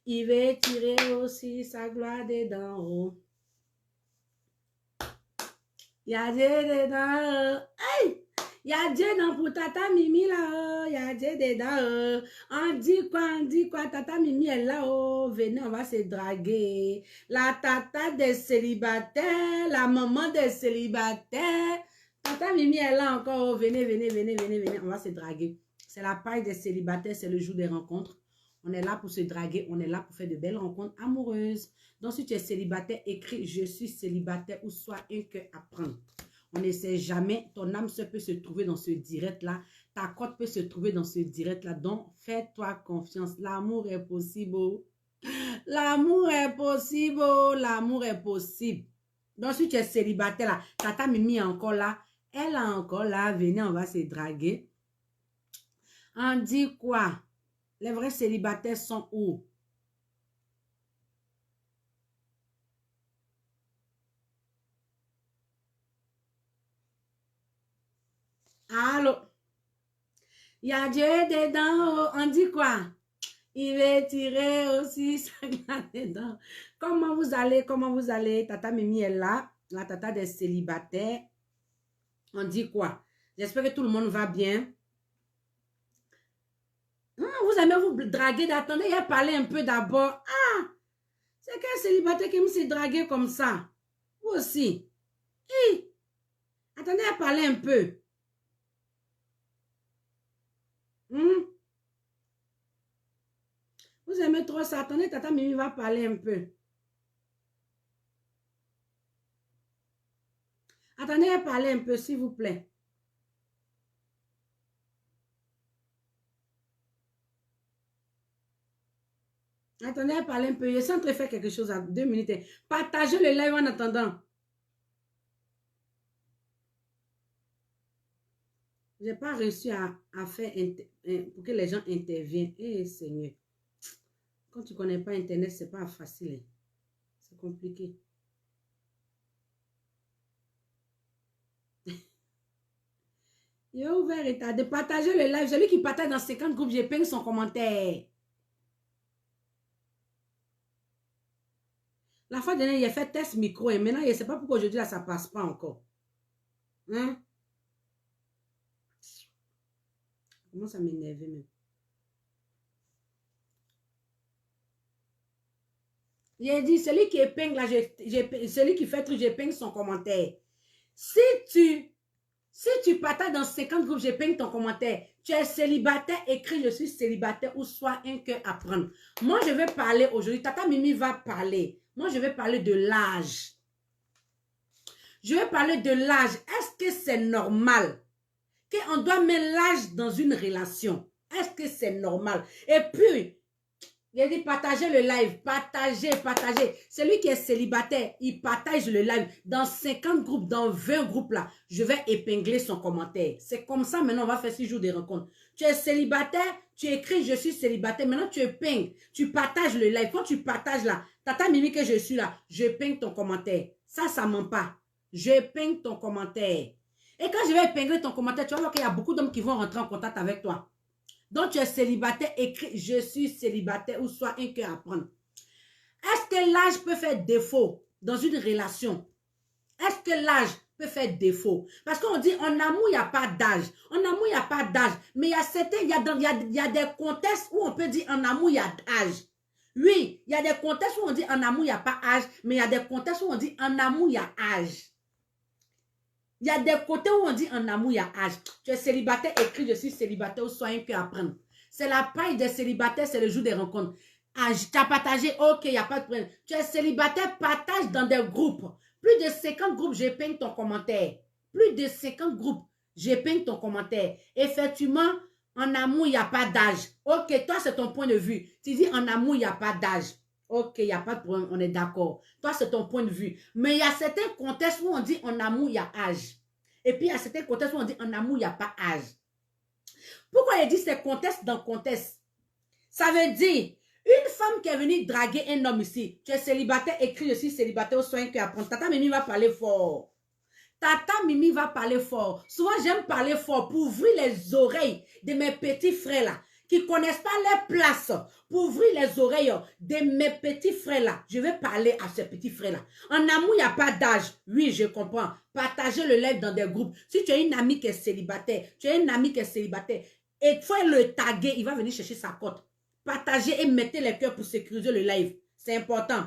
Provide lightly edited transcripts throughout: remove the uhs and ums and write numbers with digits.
Il va tirer aussi sa gloire dedans. Oh. Il y a Dieu dedans. Hey! Il y a Dieu dans pour Tata Mimi là. Il y a Dieu dedans. On dit quoi? Tata Mimi est là. Oh, venez, on va se draguer. La tata des célibataires, la maman des célibataires. Tata Mimi est là encore. Oh, venez, venez, venez, venez, venez. On va se draguer. C'est la paille des célibataires, c'est le jour des rencontres. On est là pour se draguer, on est là pour faire de belles rencontres amoureuses. Donc, si tu es célibataire, écris « Je suis célibataire » ou « Soit un cœur à prendre ». On ne sait jamais, ton âme peut se trouver dans ce direct-là. Ta cote peut se trouver dans ce direct-là. Donc, fais-toi confiance. L'amour est possible. L'amour est possible. L'amour est possible. Donc, si tu es célibataire là, Tata Mimi est encore là. Elle est encore là. Venez, on va se draguer. On dit quoi? Les vrais célibataires sont où? Allô? Il y a Dieu dedans. On dit quoi? Il va tirer aussi sa glace dedans. Comment vous allez? Comment vous allez? Tata Mimi est là. La tata des célibataires. On dit quoi? J'espère que tout le monde va bien. Vous aimez vous draguer? Attendez, il a parlé un peu d'abord. Ah! C'est quel célibataire qui me s'est dragué comme ça? Vous aussi. Hi! Attendez, il a parlé un peu. Vous aimez trop ça? Attendez, Tata Mimi va parler un peu. Attendez, elle parler un peu, s'il vous plaît. Attendez, elle parler un peu. Je suis en train de faire quelque chose à 2 minutes. Partagez le live en attendant. Je n'ai pas réussi à faire pour que les gens interviennent. Eh, Seigneur. Quand tu ne connais pas Internet, ce n'est pas facile. C'est compliqué. Il a ouvert état de partager le live. Celui qui partage dans 50 groupes, j'ai peigne son commentaire. La fois dernière, il a fait test micro et maintenant, je ne sais pas pourquoi aujourd'hui, là, ça ne passe pas encore. Hein? Comment ça m'énerve même? J'ai dit, celui qui épingle, là, celui qui fait truc, j'épingle son commentaire. Si tu partages dans 50 groupes, j'épingle ton commentaire. Tu es célibataire, écris « Je suis célibataire » ou « Soit un cœur à prendre ». Moi, je vais parler aujourd'hui. Tata Mimi va parler. Moi, je vais parler de l'âge. Je vais parler de l'âge. Est-ce que c'est normal qu'on doit mettre l'âge dans une relation? Est-ce que c'est normal? Et puis, il a dit partagez le live, partagez. Celui qui est célibataire, il partage le live dans 50 groupes, dans 20 groupes là. Je vais épingler son commentaire. C'est comme ça maintenant on va faire 6 jours de rencontres. Tu es célibataire, tu écris je suis célibataire. Maintenant tu épingles, tu partages le live. Quand tu partages là, Tata Mimi que je suis là, je épingle ton commentaire. Ça ment pas. Je épingle ton commentaire. Et quand je vais épingler ton commentaire, tu vas voir qu'il y a beaucoup d'hommes qui vont rentrer en contact avec toi. Donc, tu es célibataire, écris « Je suis célibataire » ou « Soit un cœur à prendre ». Est-ce que l'âge peut faire défaut dans une relation? Est-ce que l'âge peut faire défaut? Parce qu'on dit en amour, il n'y a pas d'âge. En amour, il n'y a pas d'âge. Mais il y a certains, il y a des contextes où on peut dire en amour, il y a d'âge. Oui, il y a des contextes où on dit en amour, il n'y a pas d'âge. Mais il y a des contextes où on dit en amour, il y a âge. Il y a des côtés où on dit en amour, il y a âge. Tu es célibataire, écris je suis célibataire ou Sois un cœur à prendre. C'est la paille des célibataires, c'est le jour des rencontres. Tu as partagé, ok, il n'y a pas de problème. Tu es célibataire, partage dans des groupes. Plus de 50 groupes, j'épingle ton commentaire. Plus de 50 groupes, j'épingle ton commentaire. Effectivement, en amour, il n'y a pas d'âge. Ok, toi, c'est ton point de vue. Tu dis en amour, il n'y a pas d'âge. Ok, il n'y a pas de problème, on est d'accord. Toi, c'est ton point de vue. Mais il y a certains contextes où on dit en amour, il y a âge. Et puis, il y a certains contextes où on dit en amour, il n'y a pas âge. Pourquoi il dit ces contextes dans contexte? Ça veut dire, une femme qui est venue draguer un homme ici, tu es célibataire, écris je suis célibataire au soin que apprendre. Tata Mimi va parler fort. Tata Mimi va parler fort. Souvent, j'aime parler fort pour ouvrir les oreilles de mes petits frères là, qui ne connaissent pas les places pour ouvrir les oreilles de mes petits frères là. Je vais parler à ces petits frères là. En amour, il n'y a pas d'âge. Oui, je comprends. Partagez le live dans des groupes. Si tu as une amie qui est célibataire, et il faut le taguer, il va venir chercher sa cote. Partagez et mettez les cœurs pour sécuriser le live. C'est important.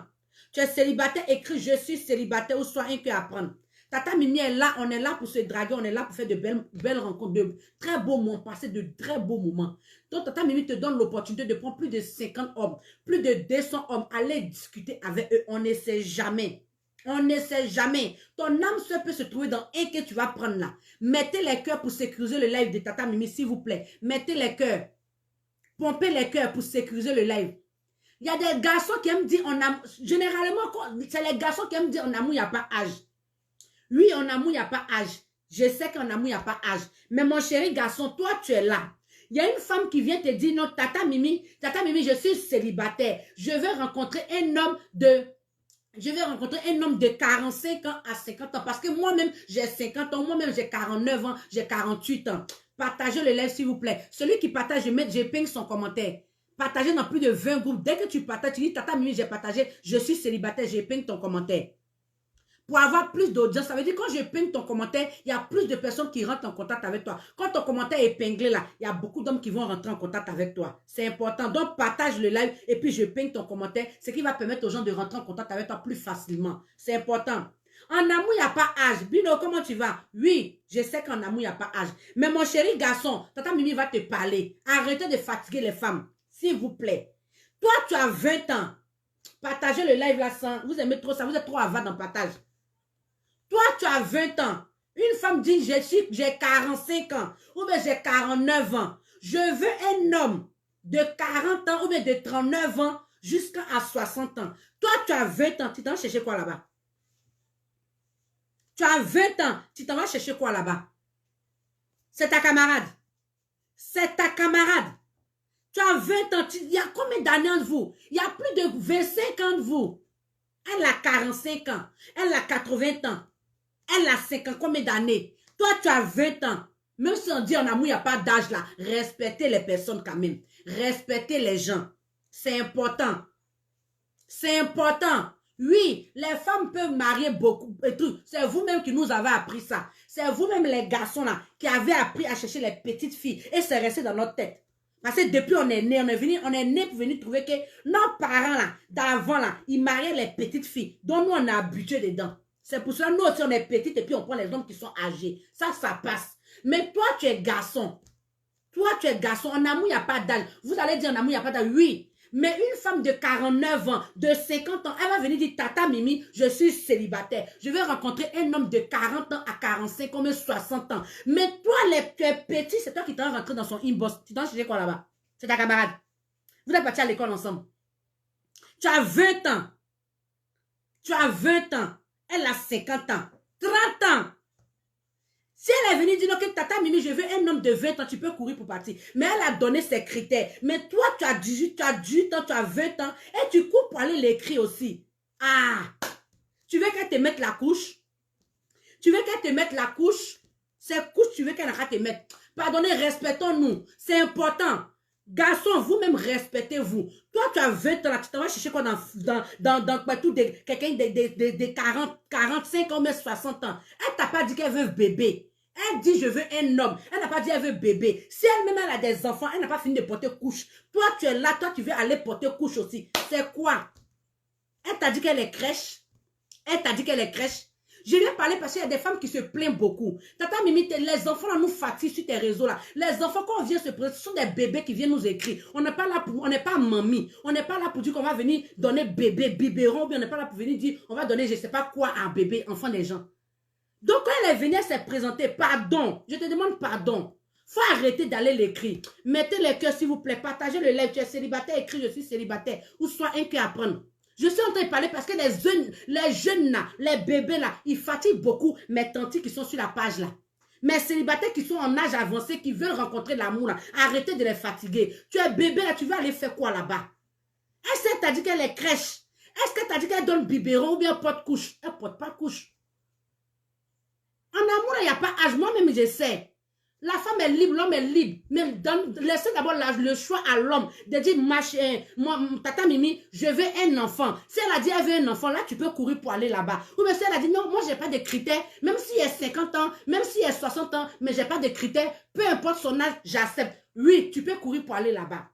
Tu es célibataire, écris je suis célibataire ou soit un cœur à prendre. Tata Mimi est là, on est là pour se draguer, on est là pour faire de belles rencontres, de très beaux moments, passer de très beaux moments. Donc Tata Mimi te donne l'opportunité de prendre plus de 50 hommes, plus de 200 hommes, aller discuter avec eux. On ne sait jamais. On ne sait jamais. Ton âme seule peut se trouver dans un que tu vas prendre là. Mettez les cœurs pour sécuriser le live de Tata Mimi, s'il vous plaît. Mettez les cœurs. Pompez les cœurs pour sécuriser le live. Il y a des garçons qui aiment dire en amour. Généralement, c'est les garçons qui aiment dire en amour, il n'y a pas âge. Oui, en amour, il n'y a pas âge. Je sais qu'en amour, il n'y a pas âge. Mais mon chéri garçon, toi, tu es là. Il y a une femme qui vient te dire, non, Tata Mimi, je suis célibataire. Je veux rencontrer un homme de 45 ans à 50 ans. Parce que moi-même, j'ai 50 ans. Moi-même, j'ai 49 ans. J'ai 48 ans. Partagez le live, s'il vous plaît. Celui qui partage, je ping son commentaire. Partagez dans plus de 20 groupes. Dès que tu partages, tu dis, Tata Mimi, j'ai partagé, je suis célibataire, je ping ton commentaire. Pour avoir plus d'audience, ça veut dire quand je ping ton commentaire, il y a plus de personnes qui rentrent en contact avec toi. Quand ton commentaire est épinglé là, il y a beaucoup d'hommes qui vont rentrer en contact avec toi. C'est important. Donc, partage le live et puis je ping ton commentaire, ce qui va permettre aux gens de rentrer en contact avec toi plus facilement. C'est important. En amour, il n'y a pas âge. Bino, comment tu vas? Oui, je sais qu'en amour, il n'y a pas âge. Mais mon chéri garçon, Tata Mimi va te parler. Arrêtez de fatiguer les femmes, s'il vous plaît. Toi, tu as 20 ans. Partagez le live là sans... Vous aimez trop ça, vous êtes trop avare dans le partage. Toi, tu as 20 ans. Une femme dit, j'ai 45 ans. Ou bien j'ai 49 ans. Je veux un homme de 40 ans ou bien de 39 ans jusqu'à 60 ans. Toi, tu as 20 ans. Tu t'en vas chercher quoi là-bas? Tu as 20 ans. Tu t'en vas chercher quoi là-bas? C'est ta camarade. C'est ta camarade. Tu as 20 ans. Il y a combien d'années entre vous? Il y a plus de 25 ans de vous. Elle a 45 ans. Elle a 80 ans. Elle a 5 ans, combien d'années? Toi, tu as 20 ans. Même si on dit en amour, il n'y a pas d'âge là. Respectez les personnes quand même. Respectez les gens. C'est important. C'est important. Oui, les femmes peuvent marier beaucoup et tout. C'est vous-même qui nous avez appris ça. C'est vous-même les garçons là qui avez appris à chercher les petites filles. Et c'est resté dans notre tête. Parce que depuis on est né, on est né pour venir trouver que nos parents là, d'avant là, ils mariaient les petites filles. Donc nous, on est habitués dedans. C'est pour cela, nous aussi, on est petites et puis on prend les hommes qui sont âgés. Ça passe. Mais toi, tu es garçon. Toi, tu es garçon. En amour, il n'y a pas d'âge. Vous allez dire en amour, il n'y a pas d'âge. Oui. Mais une femme de 49 ans, de 50 ans, elle va venir dire, Tata Mimi, je suis célibataire. Je vais rencontrer un homme de 40 ans à 45 ans, même 60 ans. Mais toi, tu es petit, c'est toi qui t'en rentré dans son inbox. Tu t'en cherché quoi là-bas? C'est ta camarade. Vous êtes partis à l'école ensemble. Tu as 20 ans. Tu as 20 ans. Elle a 50 ans, 30 ans. Si elle est venue dire que Tata Mimi, je veux un homme de 20 ans, tu peux courir pour partir. Mais elle a donné ses critères. Mais toi, tu as 18 ans, tu as 20 ans, et tu cours pour aller l'écrire aussi. Ah, tu veux qu'elle te mette la couche? Tu veux qu'elle te mette la couche? Cette couche, tu veux qu'elle arrête de te mettre. Pardonnez, respectons-nous. C'est important. Garçon, vous-même respectez-vous. Toi, tu as 20 ans, là, tu t'en vas chercher quoi dans tout quelqu'un de 40, 45 ans, mais 60 ans. Elle t'a pas dit qu'elle veut bébé. Elle dit, je veux un homme. Elle n'a pas dit, elle veut bébé. Si elle-même, elle a des enfants, elle n'a pas fini de porter couche. Toi, tu es là, toi, tu veux aller porter couche aussi. C'est quoi? Elle t'a dit qu'elle est crèche. Elle t'a dit qu'elle est crèche. Je viens parler parce qu'il y a des femmes qui se plaignent beaucoup. Tata Mimi, les enfants là nous fatiguent sur tes réseaux là. Les enfants, quand on vient se présenter, ce sont des bébés qui viennent nous écrire. On n'est pas là pour, on n'est pas mamie. On n'est pas là pour dire qu'on va venir donner bébé, biberon. On n'est pas là pour venir dire, on va donner je ne sais pas quoi à un bébé, enfant des gens. Donc quand elle est venue, elle s'est présentée. Pardon. Je te demande pardon. Faut arrêter d'aller l'écrire. Mettez les cœurs s'il vous plaît. Partagez le live. Tu es célibataire, écris je suis célibataire. Ou soit un cœur à prendre. Je suis en train de parler parce que les jeunes là, les bébés là, ils fatiguent beaucoup mes tantis qui sont sur la page là. Mes célibataires qui sont en âge avancé, qui veulent rencontrer l'amour là, arrêtez de les fatiguer. Tu es bébé là, tu veux aller faire quoi là-bas? Est-ce qu'elle t'a dit qu'elle est crèche? Est-ce qu'elle t'a dit qu'elle donne biberon ou bien porte couche? Elle porte pas couche. En amour, il n'y a pas âge. Moi-même, je sais. La femme est libre, l'homme est libre. Mais laissez d'abord le choix à l'homme de dire, tata Mimi, je veux un enfant. Si elle a dit, elle veut un enfant, là, tu peux courir pour aller là-bas. Ou bien si elle a dit, non, moi, je n'ai pas de critères, même s'il a 50 ans, même s'il a 60 ans, mais je n'ai pas de critères, peu importe son âge, j'accepte. Oui, tu peux courir pour aller là-bas.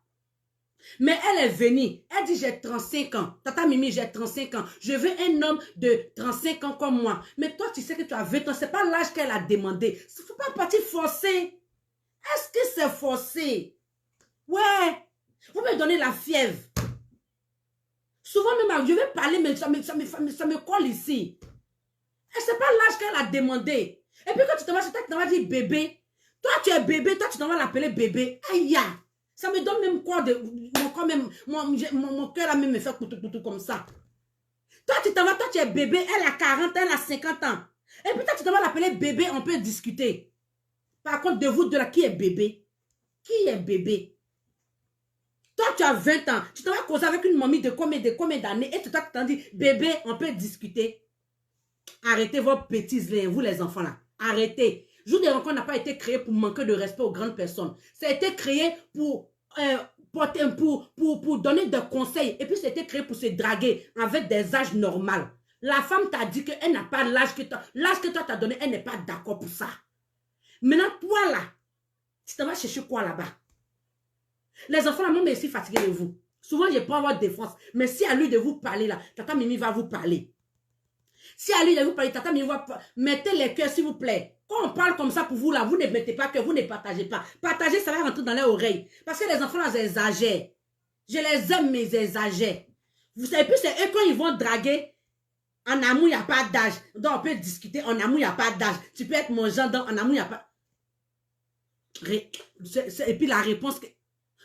Mais elle est venue, elle dit j'ai 35 ans, tata Mimi j'ai 35 ans, je veux un homme de 35 ans comme moi. Mais toi tu sais que tu as 20 ans, c'est pas l'âge qu'elle a demandé. Il ne faut pas partir forcer. Est-ce que c'est forcé? Ouais, vous me donnez la fièvre. Souvent même, je vais parler, mais ça me colle ici. Et c'est pas l'âge qu'elle a demandé. Et puis quand tu t'en vas, c'est toi qui t'en vas dire bébé. Toi tu es bébé, toi tu t'en vas l'appeler bébé. Aïe, ça me donne même quoi de... Mon cœur a même me fait coutou comme ça. Toi, tu t'en vas, toi, tu es bébé, elle a 40 ans, elle a 50 ans. Et puis toi, tu t'en vas l'appeler bébé, on peut discuter. Par contre, de vous, de là, qui est bébé? Qui est bébé? Toi, tu as 20 ans. Tu t'en vas causer avec une mamie de combien d'années et toi, tu t'en dis, bébé, on peut discuter. Arrêtez vos bêtises, vous les enfants là. Arrêtez. Jour des rencontres n'a pas été créé pour manquer de respect aux grandes personnes. Ça a été créé pour donner des conseils. Et puis, c'était créé pour se draguer avec des âges normaux. La femme t'a dit qu'elle n'a pas l'âge que toi. L'âge que toi t'as donné, elle n'est pas d'accord pour ça. Maintenant, toi là, tu t'en vas chercher quoi là-bas? Les enfants là, moi, je suis fatiguée de vous. Souvent, je prends votre défense. Mais si à lui de vous parler là, tata Mimi va vous parler. Si à lui de vous parler, tata Mimi va... Mettez les cœurs, s'il vous plaît. Quand on parle comme ça pour vous là, vous ne mettez pas cœur, vous ne partagez pas. Partager, ça va rentrer dans les oreilles. Parce que les enfants là, ils exagèrent. Je les aime, mais ils exagèrent. Vous savez, puis c'est eux quand ils vont draguer, en amour, il n'y a pas d'âge. Donc, on peut discuter, en amour, il n'y a pas d'âge. Tu peux être mon genre, donc en amour, il n'y a pas... Et puis la réponse...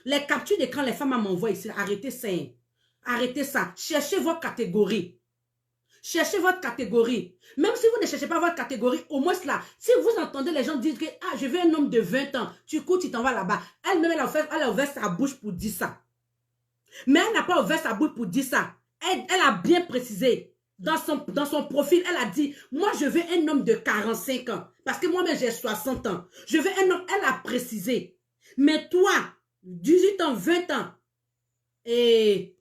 Les captures d'écran, les femmes m'envoient ici. Arrêtez ça. Arrêtez ça. Cherchez votre catégorie. Cherchez votre catégorie. Même si vous ne cherchez pas votre catégorie, au moins là, si vous entendez les gens dire que ah, je veux un homme de 20 ans, tu cours, tu t'en vas là-bas. Elle-même, elle a ouvert sa bouche pour dire ça. Mais elle n'a pas ouvert sa bouche pour dire ça. Elle a bien précisé. Dans son profil, elle a dit, moi, je veux un homme de 45 ans. Parce que moi-même, j'ai 60 ans. Je veux un homme, elle a précisé. Mais toi, 18 ans, 20 ans, et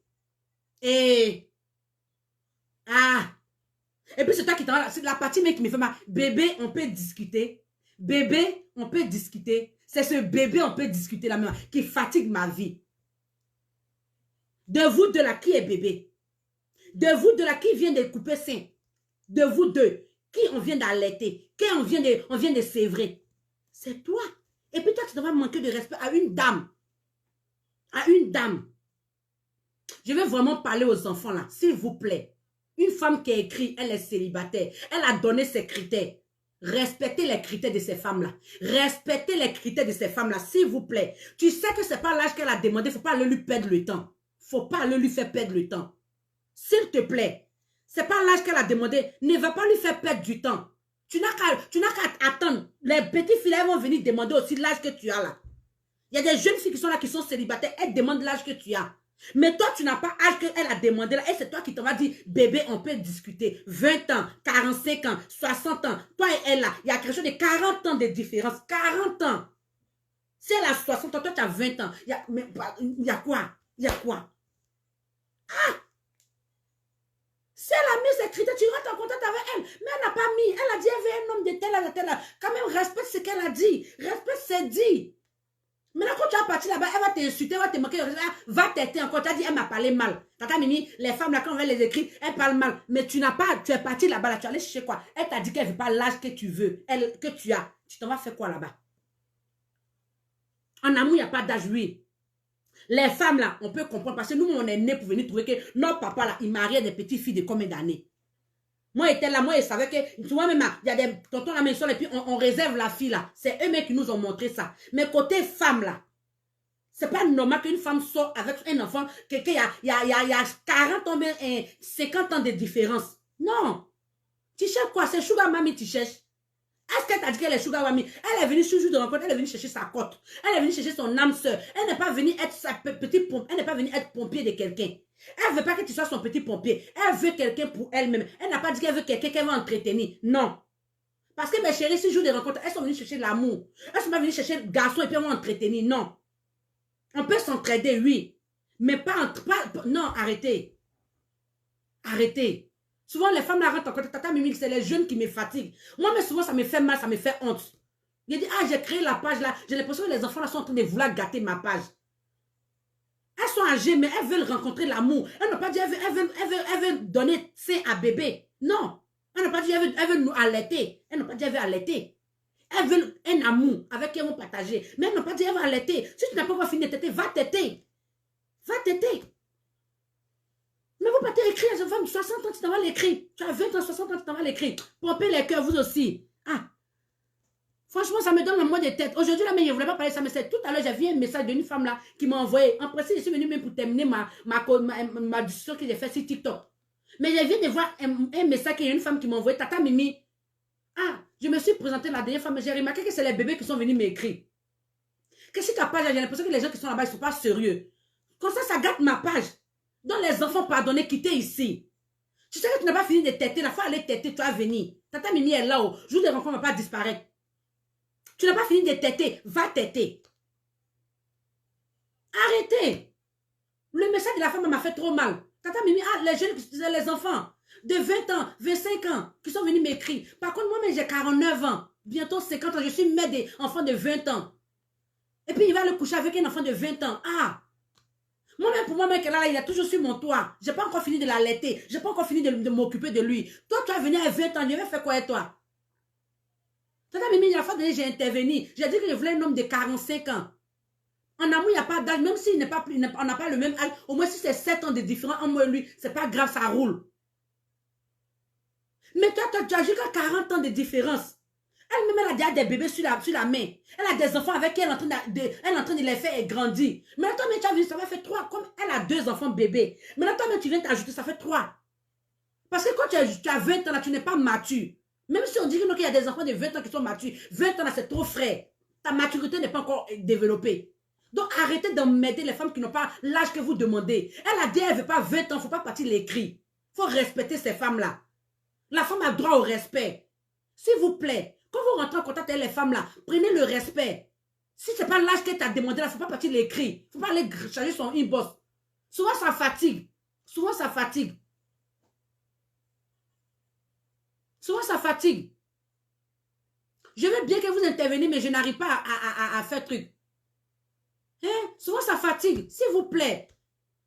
puis c'est toi qui t'en... C'est la partie mais qui me fait mal. Bébé, on peut discuter. Bébé, on peut discuter. C'est ce bébé, on peut discuter là maintenant, qui fatigue ma vie. De vous deux là, qui est bébé? De vous deux là, qui vient de couper sein? De vous deux, qui on vient d'allaiter? Qui on vient de sévrer? C'est toi. Et puis toi, tu devrais manquer de respect à une dame. À une dame. Je vais vraiment parler aux enfants là, s'il vous plaît. Une femme qui a écrit, elle est célibataire. Elle a donné ses critères. Respectez les critères de ces femmes-là. Respectez les critères de ces femmes-là, s'il vous plaît. Tu sais que ce n'est pas l'âge qu'elle a demandé. Il ne faut pas aller lui perdre le temps. Il ne faut pas aller lui faire perdre le temps. S'il te plaît. Ce n'est pas l'âge qu'elle a demandé. Ne va pas lui faire perdre du temps. Tu n'as qu'à attendre. Les petits filles vont venir demander aussi l'âge que tu as là. Il y a des jeunes filles qui sont là, qui sont célibataires. Elles demandent l'âge que tu as. Mais toi, tu n'as pas l'âge qu'elle a demandé là. Et c'est toi qui t'en vas dire, bébé, on peut discuter. 20 ans, 45 ans, 60 ans. Toi et elle là, il y a quelque chose de 40 ans de différence. 40 ans. Si elle a 60 ans, toi tu as 20 ans. Il y a quoi? Il y a quoi? Ah! Si elle a mis ses critères, tu rentres en contact avec elle. Mais elle n'a pas mis. Elle a dit, elle veut un homme de tel à tel. Quand même, respecte ce qu'elle a dit. Respecte ce qu'elle dit. Maintenant, quand tu vas partir là-bas, elle va t'insulter, elle va te moquer, va t'aider encore. Tu as dit, elle m'a parlé mal. Tata Mimi, les femmes là, quand on va les écrire, elles parlent mal. Mais tu n'as pas, tu es parti là-bas, là, tu es allé chercher quoi? Elle t'a dit qu'elle ne veut pas l'âge que tu veux, que tu as. Tu t'en vas faire quoi là-bas? En amour, il n'y a pas d'âge, oui. Les femmes là, on peut comprendre parce que nous, on est nés pour venir trouver que notre papa là, il mariait des petites filles de combien d'années? Moi, j'étais là, moi, je savais que, tu vois, même, il y a des tontons à la maison, et puis on réserve la fille là. C'est eux-mêmes qui nous ont montré ça. Mais côté femme là, c'est pas normal qu'une femme sorte avec un enfant, qu'il y a 40 ans, 50 ans de différence. Non. Tu cherches quoi? C'est Sugar Mami, tu cherches. Est-ce qu'elle t'a dit qu'elle est Sugar Mami? Elle est venue sur le jour de rencontre, elle est venue chercher sa cote. Elle est venue chercher son âme sœur. Elle n'est pas venue être sa petite pompe. Elle n'est pas venue être pompier de quelqu'un. Elle ne veut pas que tu sois son petit pompier. Elle veut quelqu'un pour elle-même. Elle n'a pas dit qu'elle veut quelqu'un qu'elle va entretenir. Non. Parce que mes chéris, si je joue des rencontres, elles sont venues chercher l'amour. Elles sont pas venues chercher le garçon et puis on va entretenir. Non. On peut s'entraider, oui. Mais pas, non, arrêtez. Arrêtez. Souvent, les femmes la rentrent en contact. Tata Mimi, c'est les jeunes qui me fatiguent. Moi, mais souvent, ça me fait mal, ça me fait honte. Je dis, ah, j'ai créé la page là. J'ai l'impression que les enfants là sont en train de vouloir gâter ma page. Elles sont âgées, mais elles veulent rencontrer l'amour. Elles n'ont pas dit, elles veulent donner sein à bébé. Non. Elles n'ont pas dit, elles veulent nous allaiter. Elles n'ont pas dit, elles veulent allaiter. Elles veulent un amour avec qui elles vont partager. Mais elles n'ont pas dit, elles veulent allaiter. Si tu n'as pas encore fini de téter, va téter. Va téter. Mais vous partez écrire à une femme de 60 ans, tu t'en vas l'écrire. Tu as 20 ans, 60 ans, tu t'en vas l'écrire. Pompez les cœurs, vous aussi. Ah. Franchement, ça me donne le mois de tête. Aujourd'hui, là, mais je ne voulais pas parler de ça, mais c'est tout à l'heure, j'ai vu un message d'une femme là qui m'a envoyé. En principe, je suis venue même pour terminer ma discussion que j'ai faite sur TikTok. Mais je viens de voir un message qu'il y a une femme qui m'a envoyé. Tata Mimi. Ah, je me suis présentée la dernière fois, mais j'ai remarqué que c'est les bébés qui sont venus m'écrire. Qu'est-ce que ta page, j'ai l'impression que les gens qui sont là-bas, ils ne sont pas sérieux. Comme ça gâte ma page. Donc les enfants, pardonnez, quittez ici. Tu sais que tu n'as pas fini de têter, la fois aller têter, tu vas venir. Tata Mimi est là-haut. Jour des rencontres ne va pas disparaître. Tu n'as pas fini de têter, va têter. Arrêtez. Le message de la femme m'a fait trop mal. Tata Mimi, ah, les jeunes, les enfants de 20 ans, 25 ans, qui sont venus m'écrire. Par contre, moi-même, j'ai 49 ans. Bientôt 50 ans, je suis mère d'enfants de 20 ans. Et puis, il va le coucher avec un enfant de 20 ans. Ah! Moi-même, pour moi-même, là, il a toujours sur mon toit. Je n'ai pas encore fini de l'allaiter. Je n'ai pas encore fini de m'occuper de lui. Toi, tu vas venir à 20 ans, je vais faire quoi avec toi? Tata Mimi, la fois dernière, j'ai intervenu. J'ai dit que je voulais un homme de 45 ans. En amour, il n'y a pas d'âge. Même s'il n'est pas plus, on n'a pas le même âge. Au moins, si c'est 7 ans de différence entre moi et lui, c'est pas grave, ça roule. Mais toi, tu as jusqu'à 40 ans de différence. Elle-même, elle a déjà des bébés sur la main. Elle a des enfants avec qui elle est en train de les faire grandir. Mais toi, tu as vu, ça va faire 3. Comme elle a 2 enfants bébés. Mais toi, tu viens t'ajouter, ça fait 3. Parce que quand tu as 20 ans, là, tu n'es pas mature. Même si on dit qu'il y a des enfants de 20 ans qui sont matures, 20 ans, là, c'est trop frais. Ta maturité n'est pas encore développée. Donc, arrêtez d'emmerder les femmes qui n'ont pas l'âge que vous demandez. Elle a dit, elle ne veut pas 20 ans, il ne faut pas partir les cris. Il faut respecter ces femmes-là. La femme a droit au respect. S'il vous plaît, quand vous rentrez en contact avec les femmes-là, prenez le respect. Si ce n'est pas l'âge qu'elle t'a demandé, il ne faut pas partir les cris. Il ne faut pas aller charger son inbox. Souvent, ça fatigue. Souvent, ça fatigue. Souvent, ça fatigue. Je veux bien que vous interveniez, mais je n'arrive pas à faire truc. Hein? Souvent, ça fatigue. S'il vous plaît.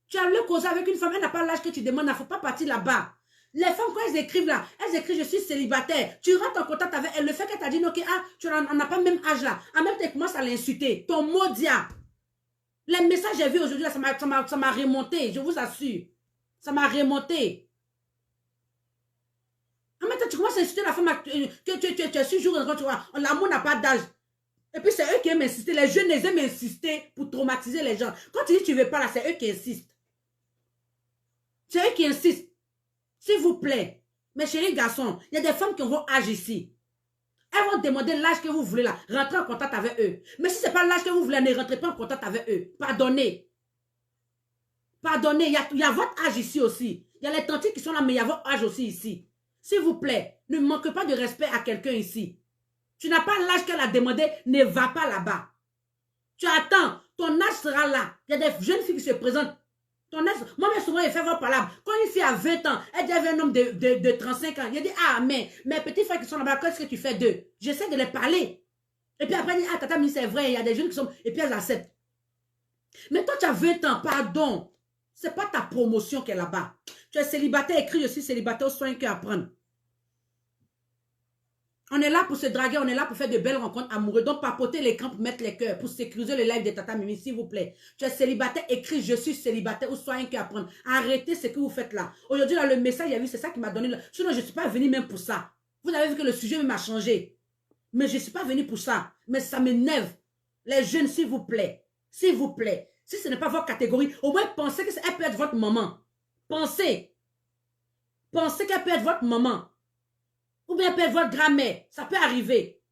Tu as le causer avec une femme, elle n'a pas l'âge que tu demandes, il ne faut pas partir là-bas. Les femmes, quand elles écrivent là, elles écrivent, je suis célibataire. Tu rentres en contact avec elle. Le fait qu'elle t'a dit, ok, ah, on n'a pas le même âge là. En même temps, elle commence à l'insulter. Ton mot diable. Les messages que j'ai vus aujourd'hui, ça m'a remonté, je vous assure. Ça m'a remonté. En même temps, tu commences à insulter la femme que tu es sur jour quand tu vois, l'amour n'a pas d'âge. Et puis, c'est eux qui aiment insister. Les jeunes, ils aiment insister pour traumatiser les gens. Quand tu dis que tu ne veux pas là, c'est eux qui insistent. C'est eux qui insistent. S'il vous plaît, mes chéris garçons, il y a des femmes qui ont votre âge ici. Elles vont demander l'âge que vous voulez là. Rentrez en contact avec eux. Mais si ce n'est pas l'âge que vous voulez, ne rentrez pas en contact avec eux. Pardonnez. Pardonnez. Il y a votre âge ici aussi. Il y a les tantis qui sont là, mais il y a votre âge aussi ici. S'il vous plaît, ne manquez pas de respect à quelqu'un ici. Tu n'as pas l'âge qu'elle a demandé, ne va pas là-bas. Tu attends, ton âge sera là. Il y a des jeunes filles qui se présentent. Ton âge, moi-même souvent, il fait vos palabres. Quand une fille a 20 ans, elle dit un homme de 35 ans. Il dit, ah, mais mes petits frères qui sont là-bas, qu'est-ce que tu fais d'eux? J'essaie de les parler. Et puis après, elle dit, ah, tata, mais c'est vrai, il y a des jeunes qui sont... Et puis elles acceptent. Mais toi, tu as 20 ans, pardon. Ce n'est pas ta promotion qui est là-bas. Tu es célibataire, écrit, je suis célibataire, soin que apprendre. On est là pour se draguer, on est là pour faire de belles rencontres amoureuses. Donc, papoter l'écran pour mettre les cœurs, pour sécuriser le live de Tata Mimi, s'il vous plaît. Tu es célibataire, écris je suis célibataire ou sois un cœur à prendre. Arrêtez ce que vous faites là. Aujourd'hui, là, le message, il y a vu, c'est ça qui m'a donné. Sinon, je ne suis pas venue même pour ça. Vous avez vu que le sujet m'a changé. Mais je ne suis pas venue pour ça. Mais ça m'énerve. Les jeunes, s'il vous plaît. S'il vous plaît. Si ce n'est pas votre catégorie, au moins pensez qu'elle peut être votre maman. Pensez. Pensez qu'elle peut être votre maman. Ou bien peut être votre grand-mère. Ça peut arriver.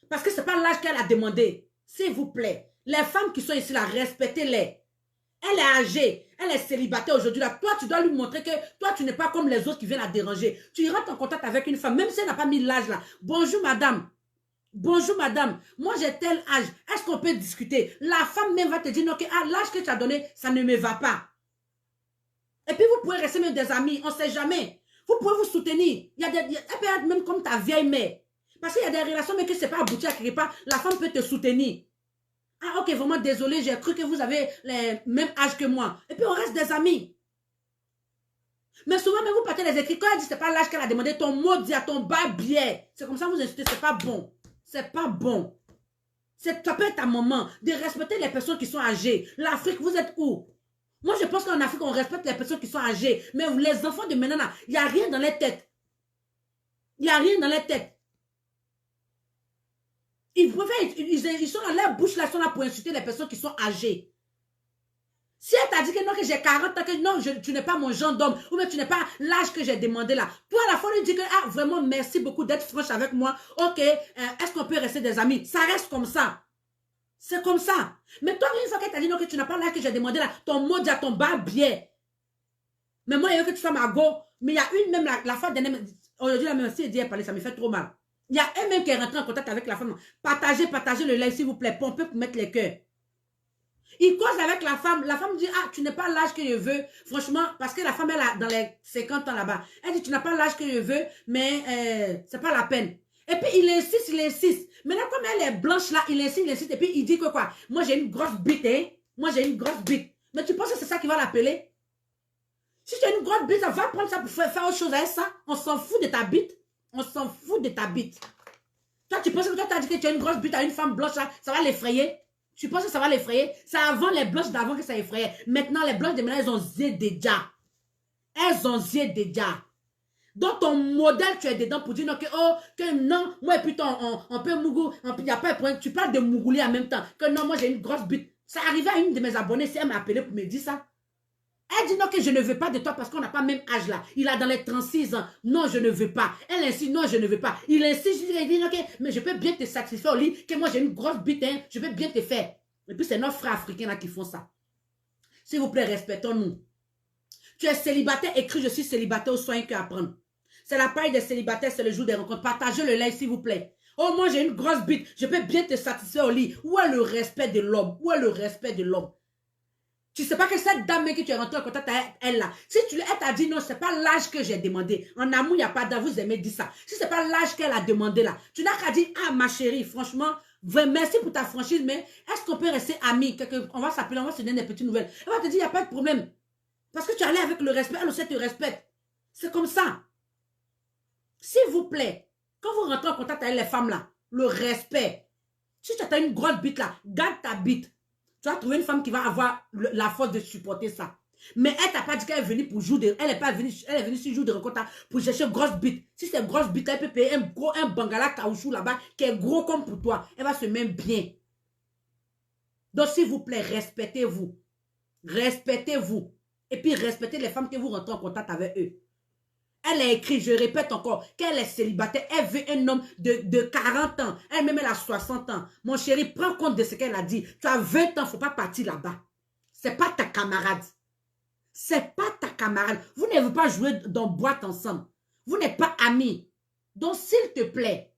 Parce que ce n'est pas l'âge qu'elle a demandé. S'il vous plaît. Les femmes qui sont ici là, respectez-les. Elle est âgée, elle est célibataire aujourd'hui. Toi, tu dois lui montrer que toi, tu n'es pas comme les autres qui viennent la déranger. Tu rentres en contact avec une femme, même si elle n'a pas mis l'âge là. Bonjour madame. Bonjour madame, moi j'ai tel âge, est-ce qu'on peut discuter? La femme même va te dire, non, que l'âge que tu as donné, ça ne me va pas. Et puis vous pouvez rester même des amis, on ne sait jamais. Vous pouvez vous soutenir. Elle peut être même comme ta vieille mère. Parce qu'il y a des relations, mais que ce n'est pas abouti à quelque part, la femme peut te soutenir. Ah ok, vraiment désolé, j'ai cru que vous avez le même âge que moi. Et puis on reste des amis. Mais souvent, même vous partez les écrits, quand elle dit c'est pas l'âge qu'elle a demandé, ton mot dit à ton bas biais. C'est comme ça que vous insultez, c'est pas bon. C'est pas bon. Ça peut être ta maman de respecter les personnes qui sont âgées. L'Afrique, vous êtes où? Moi, je pense qu'en Afrique, on respecte les personnes qui sont âgées. Mais les enfants de maintenant, il n'y a rien dans les têtes. Il n'y a rien dans les têtes. Ils sont dans leur bouche, là, ils sont là pour insulter les personnes qui sont âgées. Si elle t'a dit que non, que j'ai 40 ans, que non, tu n'es pas mon genre d'homme, ou même tu n'es pas l'âge que j'ai demandé là. Toi, à la fois, lui dit que, ah, vraiment, merci beaucoup d'être franche avec moi. Ok, est-ce qu'on peut rester des amis? Ça reste comme ça. C'est comme ça. Mais toi, une fois qu'elle t'a dit non, que tu n'as pas l'âge que j'ai demandé là, ton mot dit à ton bas biais. Mais moi, il y a que tu sois ma go. Mais il y a une même, la fois dernière, aujourd'hui, la même, si elle dit, elle parlait, ça me fait trop mal. Il y a elle même qui est rentrée en contact avec la femme. Partagez le live, s'il vous plaît, pompez pour mettre les cœurs. Il cause avec la femme dit, ah, tu n'es pas l'âge que je veux. Franchement, parce que la femme, elle a dans les 50 ans là-bas. Elle dit, tu n'as pas l'âge que je veux, mais c'est pas la peine. Et puis, il insiste. Maintenant, comme elle est blanche là, il insiste. Et puis, il dit que quoi? Moi, j'ai une grosse bite, hein. Moi, j'ai une grosse bite. Mais tu penses que c'est ça qui va l'appeler? Si tu as une grosse bite, ça va prendre ça pour faire autre chose avec ça. On s'en fout de ta bite. On s'en fout de ta bite. Toi, tu penses que toi, tu as dit que tu as une grosse bite à une femme blanche là, ça va l'effrayer? Tu penses que ça va l'effrayer? C'est avant les blanches d'avant que ça effrayait. Maintenant, les blanches de maintenant, elles ont zié déjà. Elles ont zié déjà. Dans ton modèle, tu es dedans pour dire non, que non, moi et puis on peut mougou, il n'y a pas de problème. Tu parles de mougouler en même temps. Que non, moi j'ai une grosse bite. Ça arrivait à une de mes abonnés, si elle m'a appelé pour me dire ça. Elle dit non, que je ne veux pas de toi parce qu'on n'a pas le même âge là. Il a dans les 36 ans. Non, je ne veux pas. Elle insiste, non, je ne veux pas. Il insiste, il dit, ok, mais je peux bien te satisfaire au lit, que moi j'ai une grosse bite, hein, je peux bien te faire. Et puis c'est nos frères africains là qui font ça. S'il vous plaît, respectons-nous. Tu es célibataire, écris je suis célibataire, aux soins que apprendre. C'est la paille des célibataires, c'est le jour des rencontres. Partagez le live, s'il vous plaît. Oh, moi, j'ai une grosse bite. Je peux bien te satisfaire au lit. Où est le respect de l'homme? Où est le respect de l'homme? Tu ne sais pas que cette dame que tu es rentrée en contact avec elle là, si elle t'a dit non, ce n'est pas l'âge que j'ai demandé. En amour, il n'y a pas d'âge, vous aimez dire ça. Si ce n'est pas l'âge qu'elle a demandé là, tu n'as qu'à dire, ah ma chérie, franchement, merci pour ta franchise, mais est-ce qu'on peut rester amis? On va s'appeler, on va se donner des petites nouvelles. Elle va te dire, il n'y a pas de problème. Parce que tu es allé avec le respect, elle aussi te respecte. C'est comme ça. S'il vous plaît, quand vous rentrez en contact avec les femmes là, le respect. Si tu as une grosse bite là, garde ta bite. Tu vas trouver une femme qui va avoir la force de supporter ça. Mais elle t'a pas dit qu'elle est venue pour jouer elle est pas venue, elle est venue sur jour de rencontre pour chercher une grosse bite. Si c'est une grosse bite, elle peut payer un bangala caoutchouc là-bas qui est gros comme pour toi. Elle va se mettre bien. Donc s'il vous plaît, respectez-vous. Respectez-vous. Et puis respectez les femmes que vous rentrez en contact avec eux. Elle a écrit, je répète encore, qu'elle est célibataire. Elle veut un homme de 40 ans. Elle-même, elle a 60 ans. Mon chéri, prends compte de ce qu'elle a dit. Tu as 20 ans, il ne faut pas partir là-bas. Ce n'est pas ta camarade. Ce n'est pas ta camarade. Vous n'avez pas joué dans boîte ensemble. Vous n'êtes pas amis. Donc, s'il te plaît,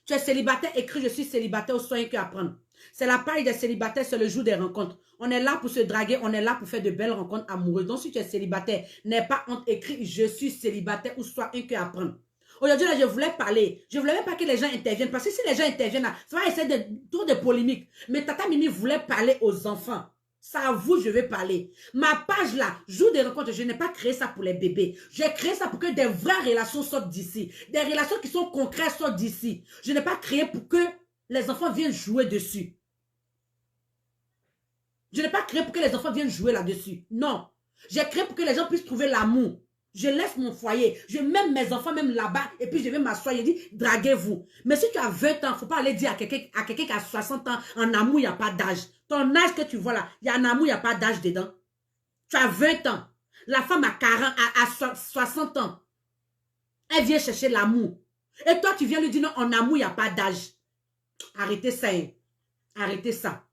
tu es célibataire, écris, je suis célibataire, au soin que apprendre. C'est la paille des célibataires, c'est le jour des rencontres. On est là pour se draguer, on est là pour faire de belles rencontres amoureuses. Donc, si tu es célibataire, n'aie pas honte, écris, je suis célibataire ou soit un que apprendre. Aujourd'hui, là, je voulais parler. Je ne voulais même pas que les gens interviennent. Parce que si les gens interviennent, là, ça va essayer de trop de polémique. Mais Tata Mimi voulait parler aux enfants. Ça à vous, je vais parler. Ma page là, jour des rencontres, je n'ai pas créé ça pour les bébés. J'ai créé ça pour que des vraies relations sortent d'ici. Des relations qui sont concrètes sortent d'ici. Je n'ai pas créé pour que les enfants viennent jouer dessus. Je n'ai pas créé pour que les enfants viennent jouer là-dessus. Non. J'ai créé pour que les gens puissent trouver l'amour. Je laisse mon foyer. Je mets mes enfants même là-bas. Et puis je vais m'asseoir et dire, draguez-vous. Mais si tu as 20 ans, il ne faut pas aller dire à quelqu'un qui a 60 ans, en amour, il n'y a pas d'âge. Ton âge que tu vois là, il y a un amour, il n'y a pas d'âge dedans. Tu as 20 ans. La femme a 40, à 60 ans. Elle vient chercher l'amour. Et toi, tu viens lui dire, non, en amour, il n'y a pas d'âge. Arrêtez ça. Hein. Arrêtez ça.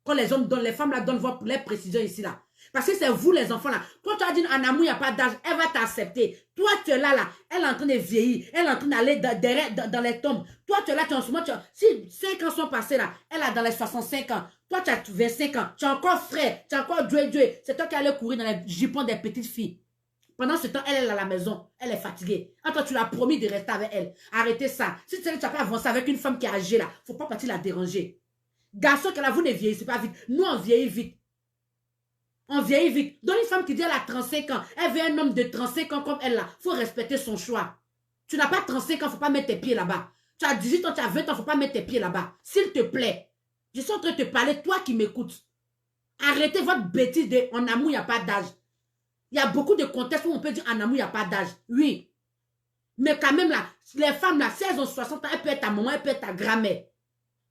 Quand les hommes donnent, les femmes là donnent les précisions ici là. Parce que c'est vous les enfants là. Quand tu as dit en amour, il n'y a pas d'âge, elle va t'accepter. Toi, tu es là, elle est en train de vieillir. Elle est en train d'aller dans les tombes. Toi, tu es là, tu es en ce moment, si 5 ans sont passés là, elle est dans les 65 ans. Toi, tu as 25 ans. Tu es encore frais. Tu es encore doué. C'est toi qui allais courir dans les jupons des petites filles. Pendant ce temps, elle est à la maison. Elle est fatiguée. Toi, tu l'as promis de rester avec elle. Arrêtez ça. Si tu n'as pas avancé avec une femme qui est âgée là, il ne faut pas partir la déranger. Garçon, que là, vous ne vieillissez pas vite. Nous, on vieillit vite. On vieillit vite. Donc, une femme qui dit elle a 35 ans, elle veut un homme de 35 ans comme elle là. Il faut respecter son choix. Tu n'as pas 35 ans, il ne faut pas mettre tes pieds là-bas. Tu as 18 ans, tu as 20 ans, il ne faut pas mettre tes pieds là-bas. S'il te plaît. Je suis en train de te parler, toi qui m'écoutes. Arrêtez votre bêtise de en amour, il n'y a pas d'âge. Il y a beaucoup de contextes où on peut dire en amour, il n'y a pas d'âge. Oui. Mais quand même là, les femmes là, si elles ont 60 ans, elles peuvent être ta maman, elles peuvent être ta grand-mère.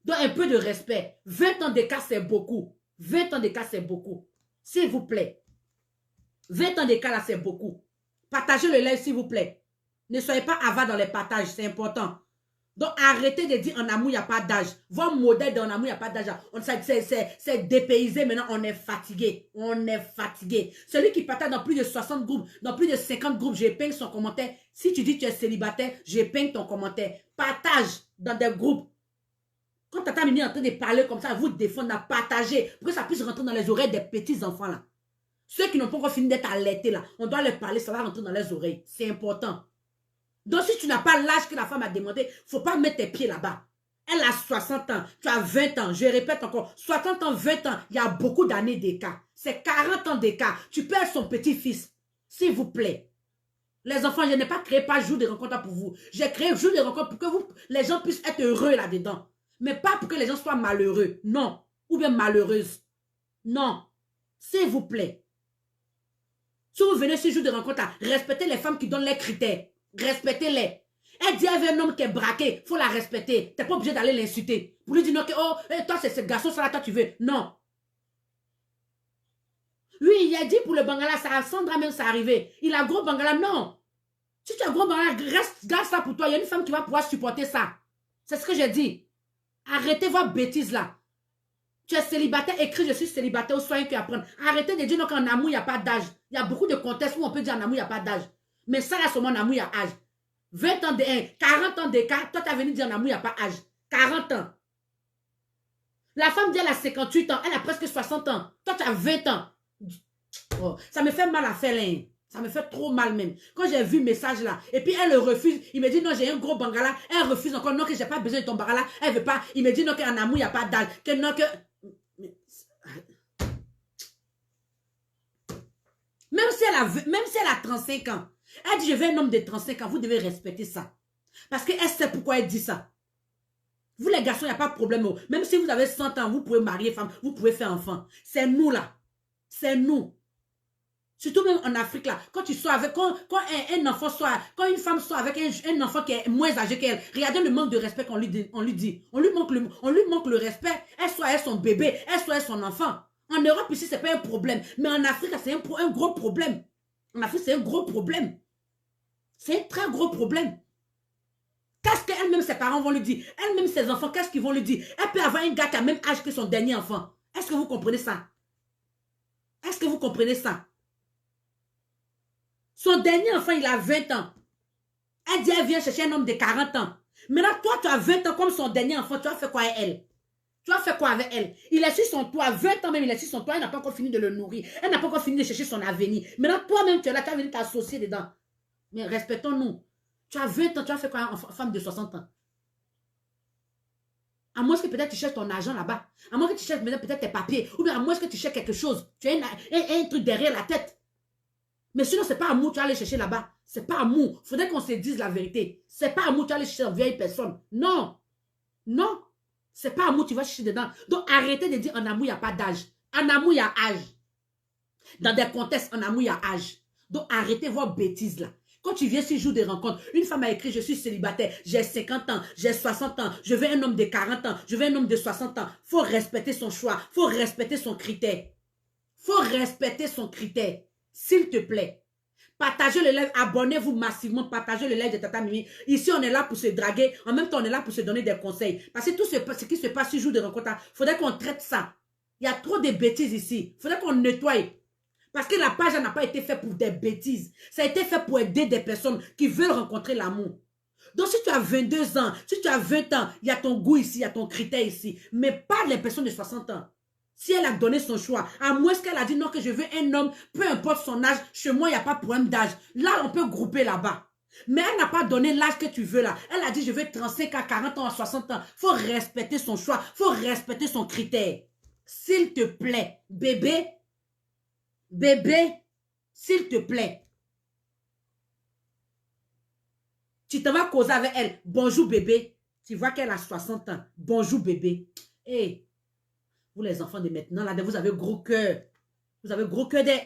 Donc un peu de respect. 20 ans d'écart, c'est beaucoup. 20 ans d'écart, c'est beaucoup. S'il vous plaît. 20 ans d'écart, là, c'est beaucoup. Partagez le live, s'il vous plaît. Ne soyez pas avare dans les partages, c'est important. Donc, arrêtez de dire en amour, il n'y a pas d'âge. Votre modèle d'en amour, il n'y a pas d'âge. C'est dépaysé, maintenant, on est fatigué. On est fatigué. Celui qui partage dans plus de 60 groupes, dans plus de 50 groupes, je peigne son commentaire. Si tu dis que tu es célibataire, je peigne ton commentaire. Partage dans des groupes. Quand Tata Mimi est en train de parler comme ça, vous défendre, à partager, pour que ça puisse rentrer dans les oreilles des petits enfants là. Ceux qui n'ont pas encore fini d'être allaités là, on doit leur parler, ça va rentrer dans les oreilles. C'est important. Donc si tu n'as pas l'âge que la femme a demandé, il ne faut pas mettre tes pieds là-bas. Elle a 60 ans, tu as 20 ans, je répète encore, 60 ans, 20 ans, il y a beaucoup d'années d'écart. C'est 40 ans d'écart. Tu perds son petit-fils, s'il vous plaît. Les enfants, je n'ai pas créé pas jour de rencontre pour vous. J'ai créé jour de rencontre pour que les gens puissent être heureux là-dedans. Mais pas pour que les gens soient malheureux. Non. Ou bien malheureuses. Non. S'il vous plaît. Si vous venez ce jour de rencontre, respectez les femmes qui donnent les critères. Respectez-les. Elle dit avec un homme qui est braqué, il faut la respecter. Tu n'es pas obligé d'aller l'insulter. Pour lui dire non, que oh, toi c'est ce garçon, ça là, toi tu veux. Non. Lui, il a dit pour le Bangala, ça, Sandra même, ça arrivé. Il a gros Bangala, non. Si tu as gros Bangala, garde ça pour toi. Il y a une femme qui va pouvoir supporter ça. C'est ce que j'ai dit. Arrêtez vos bêtises là. Tu es célibataire, écris je suis célibataire ou soyez qui apprendre. Arrêtez de dire qu'en amour, il n'y a pas d'âge. Il y a beaucoup de contextes où on peut dire en amour, il n'y a pas d'âge. Mais ça là, seulement en amour, il y a âge. 20 ans de 40 ans d'écart, toi tu as venu dire en amour, il n'y a pas âge. 40 ans. La femme dit elle a 58 ans, elle a presque 60 ans. Toi tu as 20 ans. Oh, ça me fait mal à faire là. Ça me fait trop mal même. Quand j'ai vu le message là, et puis elle le refuse, il me dit non, j'ai un gros Bangala, elle refuse encore, non, que j'ai pas besoin de ton Bangala, elle veut pas, il me dit non, qu'en amour, il n'y a pas d'âge, que non, que... Même si elle a 35 ans, elle dit je veux un homme de 35 ans, vous devez respecter ça. Parce qu'elle sait pourquoi elle dit ça. Vous les garçons, il n'y a pas de problème. Même si vous avez 100 ans, vous pouvez marier femme, vous pouvez faire enfant. C'est nous là. C'est nous. Surtout même en Afrique là, quand tu sois avec, quand un enfant soit, quand une femme soit avec un enfant qui est moins âgé qu'elle, regardez le manque de respect qu'on lui dit. On lui manque le respect. Elle soit elle son bébé, elle soit elle son enfant. En Europe ici, c'est pas un problème. Mais en Afrique, c'est un gros problème. En Afrique, c'est un gros problème. C'est un très gros problème. Qu'est-ce qu'elle-même, ses parents vont lui dire? Elle-même, ses enfants, qu'est-ce qu'ils vont lui dire? Elle peut avoir un gars qui a le même âge que son dernier enfant. Est-ce que vous comprenez ça? Est-ce que vous comprenez ça? Son dernier enfant, il a 20 ans. Elle dit, elle vient chercher un homme de 40 ans. Maintenant, toi, tu as 20 ans comme son dernier enfant. Tu as fait quoi avec elle? Tu as fait quoi avec elle? Il est sur son toit, 20 ans même, il est sur son toit. Elle n'a pas encore fini de le nourrir. Elle n'a pas encore fini de chercher son avenir. Maintenant, toi-même, tu es là, tu as venu t'associer dedans. Mais respectons-nous. Tu as 20 ans, tu as fait quoi en femme de 60 ans? À moins que peut-être tu cherches ton argent là-bas. À moins que tu cherches peut-être tes papiers. Ou bien à moins que tu cherches quelque chose. Tu as un truc derrière la tête. Mais sinon, ce n'est pas amour, tu vas aller chercher là-bas. Ce n'est pas amour. Il faudrait qu'on se dise la vérité. Ce n'est pas amour, tu vas aller chercher une vieille personne. Non. Non. Ce n'est pas amour, tu vas chercher dedans. Donc, arrêtez de dire en amour, il n'y a pas d'âge. En amour, il y a âge. Dans des contextes, en amour, il y a âge. Donc, arrêtez vos bêtises là. Quand tu viens ce jour de rencontre, une femme a écrit, je suis célibataire, j'ai 50 ans, j'ai 60 ans, je veux un homme de 40 ans, je veux un homme de 60 ans. Il faut respecter son choix, il faut respecter son critère. Il faut respecter son critère. S'il te plaît. Partagez le live, abonnez-vous massivement, partagez le live de Tata Mimi. Ici, on est là pour se draguer, en même temps, on est là pour se donner des conseils. Parce que tout ce qui se passe ce jour de rencontre, il faudrait qu'on traite ça. Il y a trop de bêtises ici. Il faudrait qu'on nettoie. Parce que la page n'a pas été faite pour des bêtises. Ça a été fait pour aider des personnes qui veulent rencontrer l'amour. Donc, si tu as 22 ans, si tu as 20 ans, il y a ton goût ici, il y a ton critère ici. Mais pas les personnes de 60 ans. Si elle a donné son choix, à moins qu'elle a dit non, que je veux un homme, peu importe son âge, chez moi, il n'y a pas de problème d'âge. Là, on peut grouper là-bas. Mais elle n'a pas donné l'âge que tu veux là. Elle a dit je veux 35 ans, 40 ans, à 60 ans. Il faut respecter son choix. Il faut respecter son critère. S'il te plaît, bébé, s'il te plaît. Tu t'en vas causer avec elle. Bonjour bébé. Tu vois qu'elle a 60 ans. Bonjour bébé. Hey, vous les enfants de maintenant, là, vous avez gros cœur. Vous avez gros cœur des...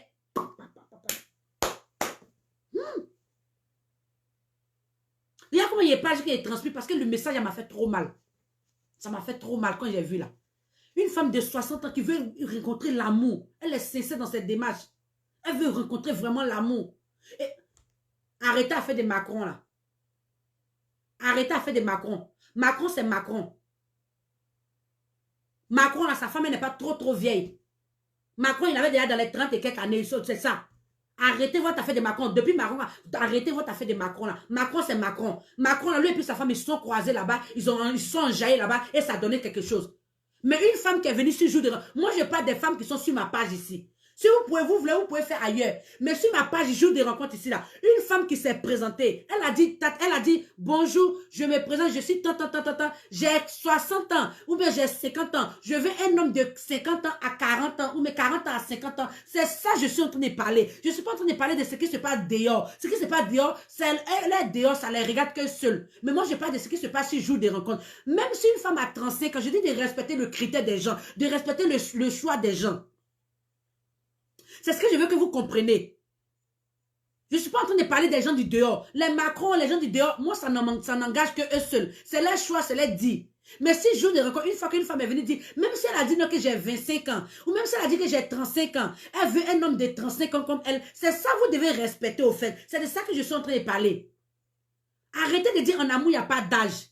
Il y a comment il y a pas qui est transmis parce que le message m'a fait trop mal. Ça m'a fait trop mal quand j'ai vu là. Une femme de 60 ans qui veut rencontrer l'amour. Elle est sincère dans cette démarche. Elle veut rencontrer vraiment l'amour. Arrêtez à faire des Macron là. Arrêtez à faire des Macron. Macron, c'est Macron. Macron, là, sa femme, elle n'est pas trop vieille. Macron, il avait déjà dans les 30 et quelques années, c'est ça. Arrêtez votre affaire de Macron. Depuis Macron, arrêtez votre affaire de Macron là. Macron, c'est Macron. Macron, là, lui et puis sa femme, ils se sont croisés là-bas. Ils sont enjaillés là-bas et ça a donné quelque chose. Mais une femme qui est venue sur jour de... Moi, je parle des femmes qui sont sur ma page ici. Si vous pouvez, vous voulez, vous pouvez faire ailleurs. Mais sur ma page, jour des rencontres ici, là, une femme qui s'est présentée, elle a dit, bonjour, je me présente, je suis tant, j'ai 60 ans, ou bien j'ai 50 ans. Je veux un homme de 50 ans à 40 ans, ou bien 40 ans à 50 ans. C'est ça que je suis en train de parler. Je ne suis pas en train de parler de ce qui se passe dehors. Ce qui se passe dehors, elle est dehors, ça ne les regarde que seule. Mais moi, je parle de ce qui se passe sur jour des rencontres. Même si une femme a 35 ans, je dis de respecter le critère des gens, de respecter le choix des gens. C'est ce que je veux que vous compreniez. Je ne suis pas en train de parler des gens du dehors. Les Macron, les gens du dehors, moi, ça n'engage que eux seuls. C'est leur choix, c'est leur dit. Mais si je des rencontres, une fois qu'une femme est venue dire, même si elle a dit non, que j'ai 25 ans, ou même si elle a dit que j'ai 35 ans, elle veut un homme de 35 ans comme elle, c'est ça que vous devez respecter au fait. C'est de ça que je suis en train de parler. Arrêtez de dire en amour, il n'y a pas d'âge.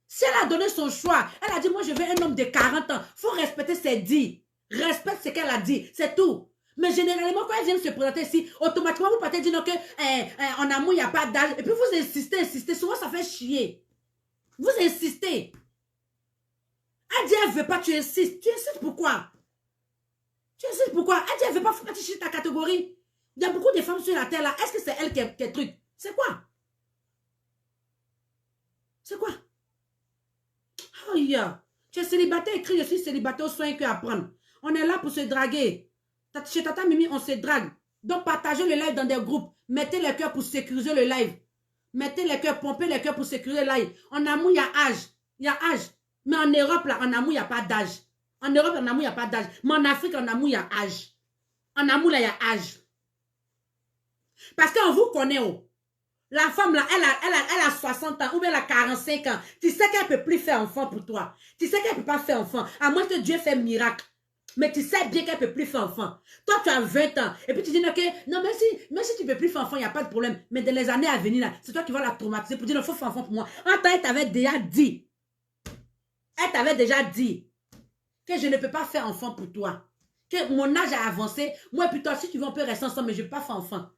Si elle a donné son choix, elle a dit, moi, je veux un homme de 40 ans. Il faut respecter ses dits. Respecte ce qu'elle a dit. C'est tout. Mais généralement, quand elle vient se présenter ici, automatiquement, vous partez dire que en amour, il n'y a pas d'âge. Et puis, vous insistez. Souvent, ça fait chier. Vous insistez. Elle dit, elle ne veut pas, tu insistes. Tu insistes pourquoi? Tu insistes pourquoi? Elle dit, elle ne veut pas franchir ta catégorie. Il y a beaucoup de femmes sur la terre là. Est-ce que c'est elle qui est truc? C'est quoi? C'est quoi? Oh, yeah. Tu es célibataire, écrit, je suis célibataire aux soins que apprendre. On est là pour se draguer. Chez Tata Mimi, on se drague. Donc, partagez le live dans des groupes. Mettez les cœurs pour sécuriser le live. Mettez les cœurs, pompez les cœurs pour sécuriser le live. En amour, il y a âge. Il y a âge. Mais en Europe, là, en amour, il n'y a pas d'âge. En Europe, en amour, il n'y a pas d'âge. Mais en Afrique, en amour, il y a âge. En amour, là, il y a âge. Parce qu'on vous connaît, oh. La femme, là, elle a 60 ans ou bien elle a 45 ans. Tu sais qu'elle ne peut plus faire enfant pour toi. Tu sais qu'elle ne peut pas faire enfant. À moins que Dieu fait miracle. Mais tu sais bien qu'elle ne peut plus faire enfant. Toi, tu as 20 ans. Et puis tu dis, ok, non, même si tu ne peux plus faire enfant, il n'y a pas de problème. Mais dans les années à venir, c'est toi qui vas la traumatiser pour dire, il faut faire enfant pour moi. En temps, elle t'avait déjà dit. Elle t'avait déjà dit que je ne peux pas faire enfant pour toi. Que mon âge a avancé. Moi, puis toi, si tu veux, on peut rester ensemble, mais je ne peux pas faire enfant.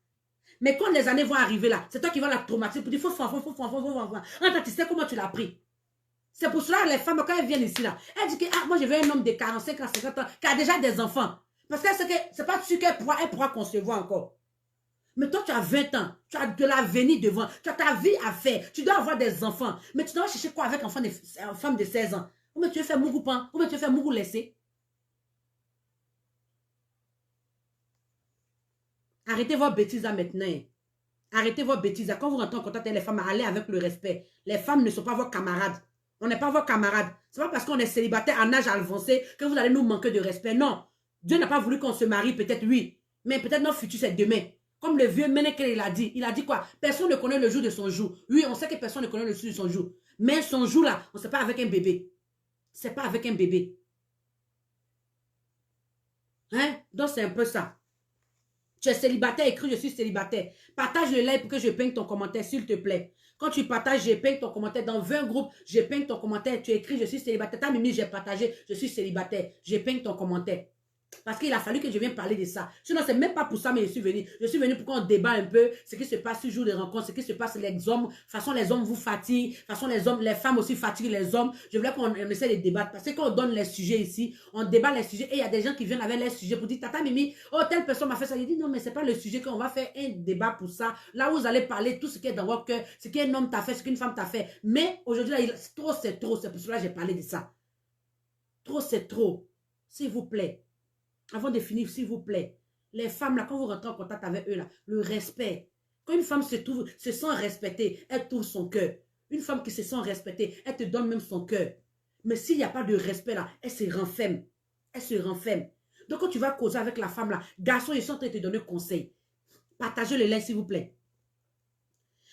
Mais quand les années vont arriver là, c'est toi qui vas la traumatiser pour dire, il faut faire enfant, il faut faire enfant, il faut faire enfant. En temps, tu sais comment tu l'as pris. C'est pour cela que les femmes, quand elles viennent ici, là, elles disent que ah, moi, je veux un homme de 45 ans, 50 ans, qui a déjà des enfants. Parce que c'est pas sûr qu'elle pourra concevoir encore. Mais toi, tu as 20 ans, tu as de l'avenir devant, tu as ta vie à faire, tu dois avoir des enfants. Mais tu dois chercher quoi avec une femme de 16 ans? Ou bien tu veux faire mougou pan, ou bien tu veux faire mougou laisser. Arrêtez vos bêtises là maintenant. Arrêtez vos bêtises. Quand vous rentrez en contact avec les femmes, allez avec le respect. Les femmes ne sont pas vos camarades. On n'est pas vos camarades. Ce n'est pas parce qu'on est célibataire en âge avancé que vous allez nous manquer de respect. Non. Dieu n'a pas voulu qu'on se marie, peut-être oui. Mais peut-être notre futur, c'est demain. Comme le vieux Ménékel, il a dit. Il a dit quoi? Personne ne connaît le jour de son jour. Oui, on sait que personne ne connaît le jour de son jour. Mais son jour là, on ne sait pas avec un bébé. C'est pas avec un bébé. Hein? Donc c'est un peu ça. Tu es célibataire, écris je suis célibataire. Partage le like pour que je peigne ton commentaire, s'il te plaît. Quand tu partages, je peigne ton commentaire. Dans 20 groupes, je peigne ton commentaire. Tu écris je suis célibataire. T'as mis, j'ai partagé, je suis célibataire. Je peigne ton commentaire. Parce qu'il a fallu que je vienne parler de ça. Sinon, c'est même pas pour ça, mais je suis venu. Je suis venu pour qu'on débat un peu ce qui se passe ce jour de rencontre, ce qui se passe les hommes. De toute façon, les hommes vous fatiguent. De toute façon, les femmes aussi fatiguent les hommes. Je voulais qu'on essaie de débattre. Parce que quand on donne les sujets ici, on débat les sujets et il y a des gens qui viennent avec les sujets pour dire, Tata Mimi, oh, telle personne m'a fait ça. Il dit, non, mais c'est pas le sujet qu'on va faire un débat pour ça. Là où vous allez parler tout ce qui est dans votre cœur, ce qu'un homme t'a fait, ce qu'une femme t'a fait. Mais aujourd'hui, là, trop, c'est trop. C'est pour cela que j'ai parlé de ça. Trop, c'est trop. S'il vous plaît. Avant de finir, s'il vous plaît, les femmes, là, quand vous rentrez en contact avec eux, là, le respect. Quand une femme se sent respectée, elle tourne son cœur. Une femme qui se sent respectée, elle te donne même son cœur. Mais s'il n'y a pas de respect, là, elle se renferme. Elle se renferme. Donc, quand tu vas causer avec la femme, là, garçon, ils sont en train de te donner conseil. Partagez le lien, s'il vous plaît.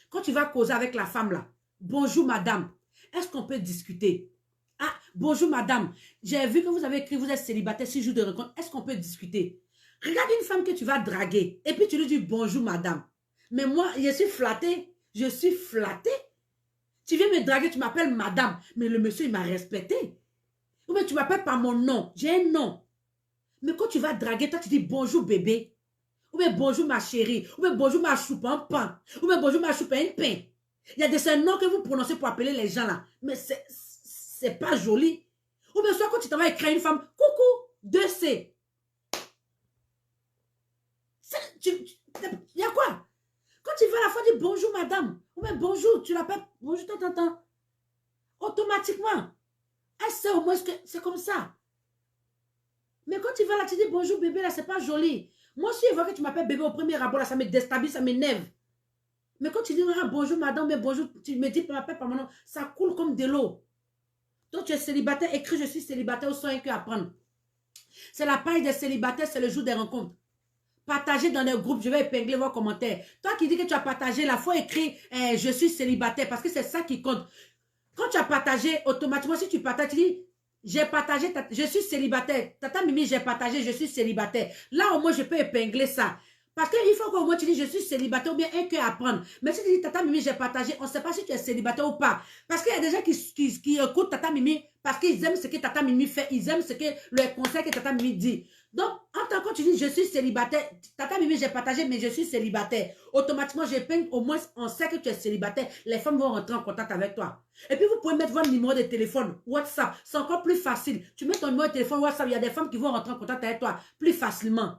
Quand tu vas causer avec la femme, là, bonjour, madame. Est-ce qu'on peut discuter? Ah, bonjour madame, j'ai vu que vous avez écrit, vous êtes célibataire 6 jours de rencontre, est-ce qu'on peut discuter? Regarde une femme que tu vas draguer et puis tu lui dis bonjour madame. Mais moi, je suis flattée, je suis flattée. Tu viens me draguer, tu m'appelles madame, mais le monsieur il m'a respecté. Ou bien tu m'appelles par mon nom, j'ai un nom. Mais quand tu vas draguer, toi tu dis bonjour bébé. Ou bien bonjour ma chérie, ou bien bonjour ma choupe en pain, ou bien bonjour ma choupe en pain. Il y a des noms que vous prononcez pour appeler les gens là, mais c'est pas joli. Ou bien soit quand tu t'en vas écrire une femme, coucou, 2C. Il y a quoi? Quand tu vas à la fois dire bonjour madame, ou bien bonjour, tu l'appelles, bonjour, t'entends. Automatiquement, elle sait au moins que c'est comme ça. Mais quand tu vas là, tu dis bonjour bébé, là, c'est pas joli. Moi, si je vois que tu m'appelles bébé au premier rapport, là, ça me déstabilise, ça m'énerve. Mais quand tu dis ah, bonjour madame, mais bonjour, tu me dis m'appelles par mon nom, ça coule comme de l'eau. Donc tu es célibataire, écris je suis célibataire au soin que apprendre. C'est la page des célibataires, c'est le jour des rencontres. Partagez dans les groupes, je vais épingler vos commentaires. Toi qui dis que tu as partagé, la fois écrit je suis célibataire parce que c'est ça qui compte. Quand tu as partagé, automatiquement, si tu partages, tu dis j'ai partagé, je suis célibataire. Tata Mimi, j'ai partagé, je suis célibataire. Là, au moins, je peux épingler ça. Parce qu'il faut qu'au moins tu dis je suis célibataire ou bien un cœur à prendre. Mais si tu dis Tata Mimi, j'ai partagé, on ne sait pas si tu es célibataire ou pas. Parce qu'il y a des gens qui écoutent Tata Mimi parce qu'ils aiment ce que Tata Mimi fait. Ils aiment ce que le conseil que Tata Mimi dit. Donc, en tant que tu dis je suis célibataire, Tata Mimi, j'ai partagé, mais je suis célibataire. Automatiquement, je peigne, au moins, on sait que tu es célibataire. Les femmes vont rentrer en contact avec toi. Et puis, vous pouvez mettre votre numéro de téléphone, WhatsApp. C'est encore plus facile. Tu mets ton numéro de téléphone, WhatsApp, il y a des femmes qui vont rentrer en contact avec toi plus facilement.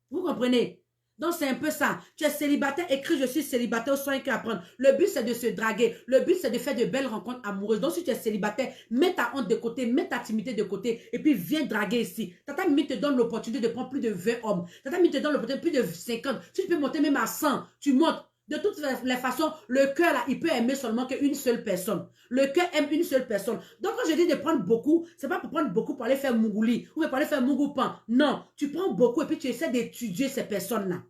Vous comprenez? Donc, c'est un peu ça. Tu es célibataire, écris je suis célibataire au soin qu'à prendre. Le but, c'est de se draguer. Le but, c'est de faire de belles rencontres amoureuses. Donc, si tu es célibataire, mets ta honte de côté, mets ta timidité de côté et puis viens draguer ici. Tata Mimi te donne l'opportunité de prendre plus de 20 hommes. Tata Mimi te donne l'opportunité de plus de 50. Si tu peux monter même à 100, tu montes. De toutes les façons, le cœur, là, il peut aimer seulement qu'une seule personne. Le cœur aime une seule personne. Donc, quand je dis de prendre beaucoup, c'est pas pour prendre beaucoup pour aller faire mougouli ou pour aller faire mougoupan. Non, tu prends beaucoup et puis tu essaies d'étudier ces personnes-là.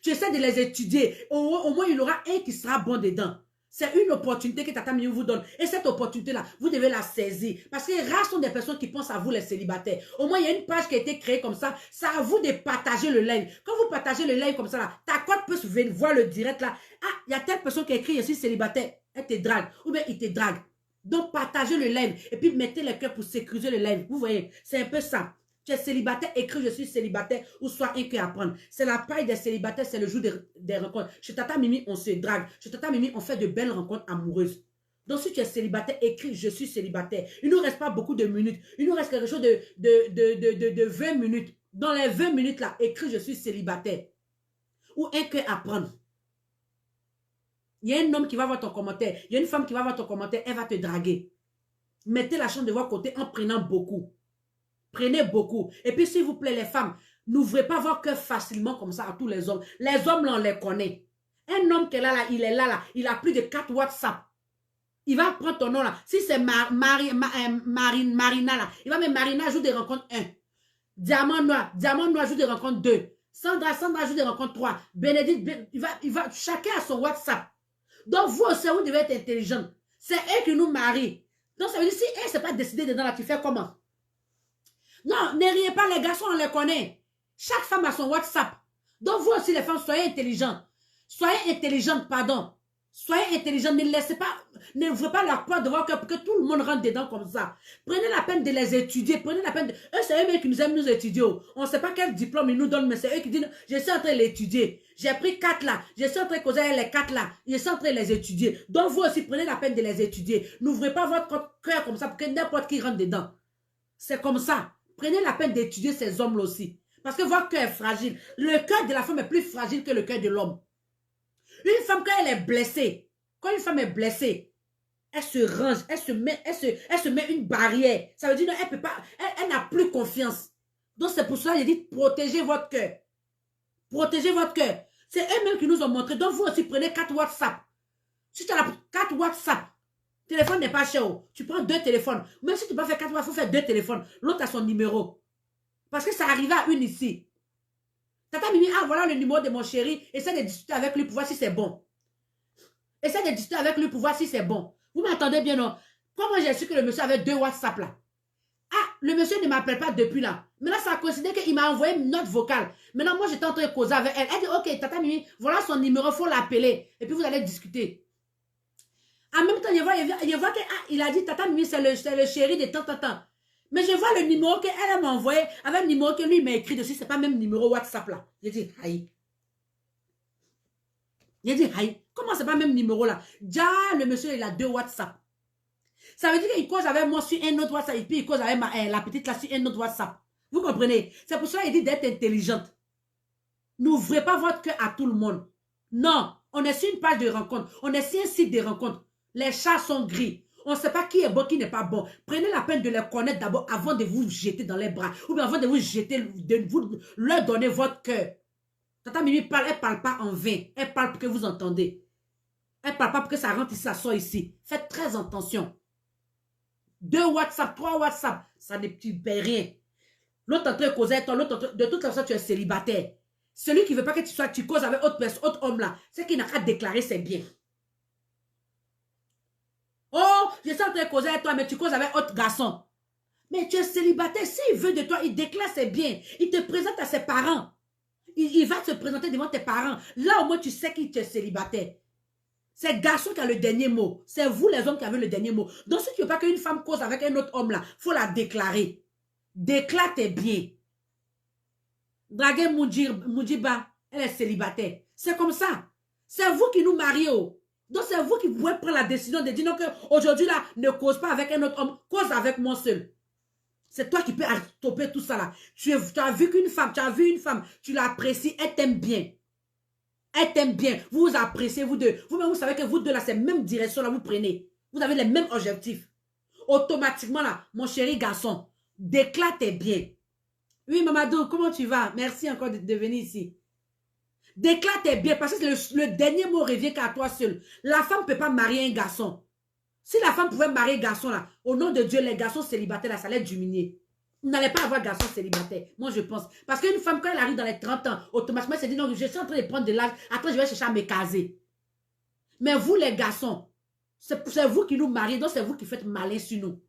Tu essaies de les étudier. Au moins, il y aura un qui sera bon dedans. C'est une opportunité que Tata Mimi vous donne. Et cette opportunité-là, vous devez la saisir. Parce que rares sont des personnes qui pensent à vous, les célibataires. Au moins, il y a une page qui a été créée comme ça. C'est à vous de partager le live. Quand vous partagez le live comme ça, là, ta cote peut voir le direct là. Ah, il y a telle personne qui a écrit, je suis célibataire. Elle te drague. Ou bien il te drague. Donc, partagez le live. Et puis, mettez les cœurs pour sécuriser le live. Vous voyez, c'est un peu ça. Tu es célibataire, écris je suis célibataire ou soit un cœur à prendre. C'est la paille des célibataires, c'est le jour des rencontres. Chez Tata Mimi, on se drague. Chez Tata Mimi, on fait de belles rencontres amoureuses. Donc, si tu es célibataire, écris je suis célibataire. Il ne nous reste pas beaucoup de minutes. Il nous reste quelque chose de 20 minutes. Dans les 20 minutes là, écris je suis célibataire. Ou un cœur à prendre. Il y a un homme qui va voir ton commentaire. Il y a une femme qui va voir ton commentaire. Elle va te draguer. Mettez la chance de votre côté en prenant beaucoup. Prenez beaucoup. Et puis, s'il vous plaît, les femmes, n'ouvrez pas votre cœur facilement comme ça à tous les hommes. Les hommes, là, on les connaît. Un homme qui est là, il est là, il a plus de 4 WhatsApp. Il va prendre ton nom là. Si c'est Marina là, il va mettre Marina joue des rencontres 1. Diamant Noir joue des rencontres 2. Sandra joue des rencontres 3. Bénédicte, chacun a son WhatsApp. Donc, vous aussi, vous devez être intelligent. C'est eux qui nous marient. Donc, ça veut dire, si elle ne s'est pas décidée dedans là, tu fais comment? Non, ne riez pas, les garçons, on les connaît. Chaque femme a son WhatsApp. Donc vous aussi les femmes, soyez intelligentes. Soyez intelligentes, pardon. Soyez intelligentes, ne laissez pas, n'ouvrez pas la porte devant que tout le monde rentre dedans comme ça. Prenez la peine de les étudier, prenez la peine de... Eux, c'est eux qui nous aiment nous étudier. On ne sait pas quel diplôme ils nous donnent, mais c'est eux qui disent, je suis en train de l'étudier. J'ai pris 4 là, je suis en train de causer avec les 4 là, je suis en train de les étudier. Donc vous aussi, prenez la peine de les étudier. N'ouvrez pas votre cœur comme ça pour que n'importe qui rentre dedans. C'est comme ça. Prenez la peine d'étudier ces hommes-là aussi. Parce que votre cœur est fragile. Le cœur de la femme est plus fragile que le cœur de l'homme. Une femme, quand elle est blessée, quand une femme est blessée, elle se range, elle se met une barrière. Ça veut dire qu'elle peut pas, elle n'a plus confiance. Donc c'est pour cela que je dis protégez votre cœur. Protégez votre cœur. C'est eux-mêmes qui nous ont montré. Donc vous aussi prenez 4 WhatsApp. Si tu as 4 WhatsApp, le téléphone n'est pas cher. Tu prends 2 téléphones. Même si tu ne peux pas faire 4 WhatsApp, il faut faire 2 téléphones. L'autre a son numéro. Parce que ça arrive à une ici. Tata Mimi, ah voilà le numéro de mon chéri. Essaie de discuter avec lui pour voir si c'est bon. Essaie de discuter avec lui pour voir si c'est bon. Vous m'entendez bien, non? Comment j'ai su que le monsieur avait 2 WhatsApp là? Ah, le monsieur ne m'appelle pas depuis là. Maintenant, ça a coïncidé qu'il m'a envoyé une note vocale. Maintenant, moi, j'étais en train de causer avec elle. Elle dit, ok, Tata Mimi, voilà son numéro, il faut l'appeler. Et puis, vous allez discuter. En même temps, je vois qu'il a dit, Tata Mimi, c'est le chéri de tant. Mais je vois le numéro qu'elle m'a envoyé avec le numéro que lui m'a écrit dessus. C'est pas le même numéro WhatsApp là. J'ai dit, aïe. J'ai dit, aïe. Comment c'est pas le même numéro là? Déjà, le monsieur, il a 2 WhatsApp. Ça veut dire qu'il cause avec moi sur un autre WhatsApp et puis il cause avec la petite là sur un autre WhatsApp. Vous comprenez? C'est pour cela qu'il dit d'être intelligente. N'ouvrez pas votre cœur à tout le monde. Non, on est sur une page de rencontre. On est sur un site de rencontre. Les chats sont gris. On ne sait pas qui est bon, qui n'est pas bon. Prenez la peine de les connaître d'abord avant de vous jeter dans les bras. Ou bien avant de vous jeter, de vous leur donner votre cœur. Tata Mimi parle, elle ne parle pas en vain. Elle parle pour que vous entendez. Elle ne parle pas pour que ça rentre ici, ça sort ici. Faites très attention. 2 WhatsApp, 3 WhatsApp, ça ne paye rien. L'autre en train de causer avec toi, l'autre, de toute façon, tu es célibataire. Celui qui ne veut pas que tu causes avec autre homme là, c'est qu'il n'a qu'à déclarer ses biens. Oh, je suis en train de causer avec toi, mais tu causes avec autre garçon. Mais tu es célibataire. S'il veut de toi, il déclare ses biens. Il te présente à ses parents. Il va te présenter devant tes parents. Là, au moins, tu sais qu'il est célibataire. C'est le garçon qui a le dernier mot. C'est vous, les hommes, qui avez le dernier mot. Donc, si tu ne veux pas qu'une femme cause avec un autre homme là, il faut la déclarer. Déclare tes biens. Draguer Moujiba, elle est célibataire. C'est comme ça. C'est vous qui nous mariez. Donc, c'est vous qui pouvez prendre la décision de dire non, qu'aujourd'hui, là, ne cause pas avec un autre homme, cause avec moi seul. C'est toi qui peux stopper tout ça, là. Tu as vu une femme, tu l'apprécies, elle t'aime bien. Elle t'aime bien. Vous vous appréciez, vous deux. Vous-même, vous savez que vous deux, là, c'est la même direction, là, vous prenez. Vous avez les mêmes objectifs. Automatiquement, là, mon chéri garçon, déclare tes biens. Oui, Mamadou, comment tu vas? Merci encore de venir ici. Déclare tes biens parce que le dernier mot revient qu'à toi seul. La femme ne peut pas marier un garçon. Si la femme pouvait marier un garçon, là, au nom de Dieu, les garçons célibataires, là, ça allait diminuer. Vous n'allez pas avoir garçon célibataire. Moi, je pense. Parce qu'une femme, quand elle arrive dans les 30 ans, automatiquement, elle se dit, non, je suis en train de prendre de l'âge. Après, je vais chercher à me caser. Mais vous, les garçons, c'est vous qui nous mariez, donc c'est vous qui faites malin sur nous.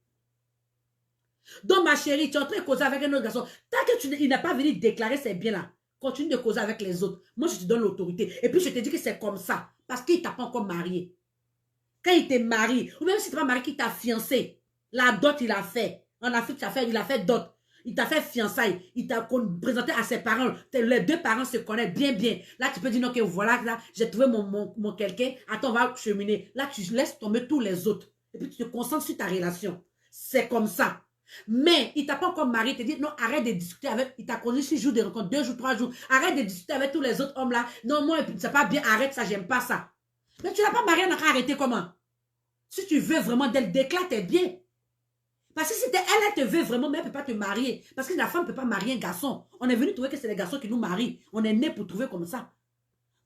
Donc, ma chérie, tu es en train de causer avec un autre garçon. Tant qu'il n'a pas venu déclarer ses biens-là, continue de causer avec les autres. Moi, je te donne l'autorité. Et puis, je te dis que c'est comme ça. Parce qu'il ne t'a pas encore marié. Quand il t'est marié, ou même si tu n'es pas marié, qu'il t'a fiancé, la dot, il a fait. En Afrique, il a fait dot. Il t'a fait fiançailles. Il t'a présenté à ses parents. Les 2 parents se connaissent bien, bien. Là, tu peux dire, non, que voilà, là, j'ai trouvé mon quelqu'un. Attends, on va cheminer. Là, tu laisses tomber tous les autres. Et puis, tu te concentres sur ta relation. C'est comme ça. Mais il t'a pas encore marié, il te dit non, arrête de discuter avec, il t'a connu 6 jours de rencontre, 2 jours, 3 jours, arrête de discuter avec tous les autres hommes là. Non, moi, c'est pas bien, arrête ça, j'aime pas ça. Mais tu n'as pas marié, on n'a qu'à arrêter comment? Si tu veux vraiment d'elle, déclare tes biens. Parce que si elle te veut vraiment, mais elle ne peut pas te marier. Parce que la femme ne peut pas marier un garçon. On est venu trouver que c'est les garçons qui nous marient. On est né pour trouver comme ça.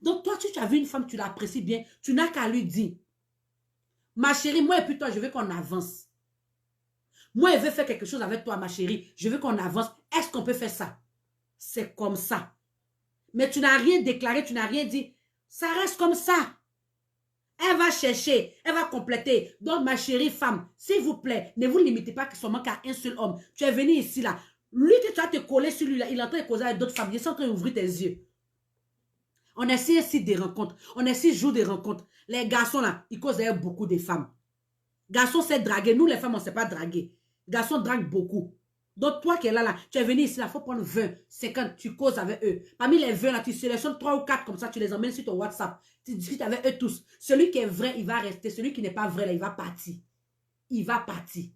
Donc toi, si tu as vu une femme, tu l'apprécies bien, tu n'as qu'à lui dire, ma chérie, moi et puis toi, je veux qu'on avance. Moi, je veux faire quelque chose avec toi, ma chérie. Je veux qu'on avance. Est-ce qu'on peut faire ça? C'est comme ça. Mais tu n'as rien déclaré, tu n'as rien dit. Ça reste comme ça. Elle va chercher, elle va compléter. Donc, ma chérie femme, s'il vous plaît, ne vous limitez pas seulement qu'à un seul homme. Tu es venu ici, là. Lui que tu vas te coller sur lui, là, il est en train de causer avec d'autres femmes. Il est en train d'ouvrir tes yeux. On essaie ici des rencontres. On essaie de jouer des rencontres. Les garçons, là, ils causent avec beaucoup de femmes. Garçons, c'est draguer. Nous, les femmes, on ne sait pas draguer. Garçons draguent beaucoup. Donc, toi qui es là, tu es venu ici, il faut prendre 20, 50, tu causes avec eux. Parmi les 20, là, tu sélectionnes 3 ou 4 comme ça, tu les emmènes sur ton WhatsApp. Tu discutes avec eux tous. Celui qui est vrai, il va rester. Celui qui n'est pas vrai, là, il va partir. Il va partir.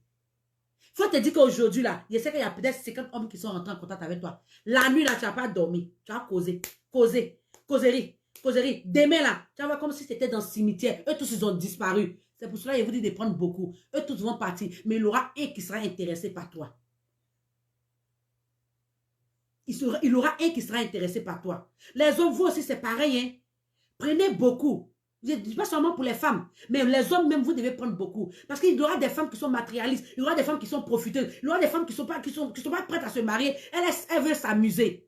Faut te dire qu'aujourd'hui, là, je sais qu'il y a peut-être 50 hommes qui sont rentrés en contact avec toi. La nuit, là, tu n'as pas dormi. Tu as causé. Causerie. Demain, là, tu vas voir comme si c'était dans le cimetière. Eux tous, ils ont disparu. C'est pour cela que je vous dis de prendre beaucoup. Eux tous vont partir. Mais il y aura un qui sera intéressé par toi. Il y aura un qui sera intéressé par toi. Les hommes, vous aussi, c'est pareil. Hein? Prenez beaucoup. Je ne dis pas seulement pour les femmes, mais les hommes même, vous devez prendre beaucoup. Parce qu'il y aura des femmes qui sont matérialistes, il y aura des femmes qui sont profiteuses, il y aura des femmes qui sont pas prêtes à se marier. Elles veulent s'amuser.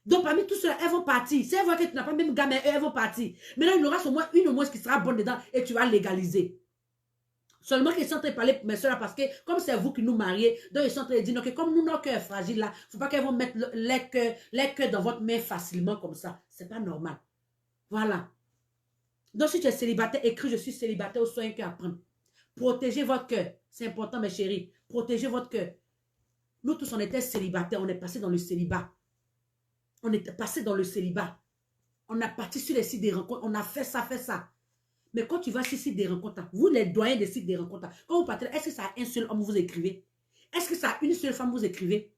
Donc, parmi tout cela, elles vont partir. Si elles voient que tu n'as pas même gamin, elles vont partir. Maintenant, il y aura au moins qui sera bonne dedans et tu vas légaliser. Seulement qu'ils sont en train de parler pour mes soeurs parce que comme c'est vous qui nous mariez, donc ils sont en train de dire que comme nous, nos cœurs fragiles là, il ne faut pas qu'elles vont mettre les cœurs dans votre main facilement comme ça. Ce n'est pas normal. Voilà. Donc si tu es célibataire, écris je suis célibataire ou sois un cœur à prendre. Protégez votre cœur. C'est important mes chéris. Protégez votre cœur. Nous tous on était célibataires, on est passé dans le célibat. On est passé dans le célibat. On a parti sur les sites des rencontres, on a fait ça, Mais quand tu vas sur les sites des rencontres, vous les doyens des sites des rencontres, quand vous partez, est-ce que ça a un seul homme vous écrivez? Est-ce que ça a une seule femme vous écrivez?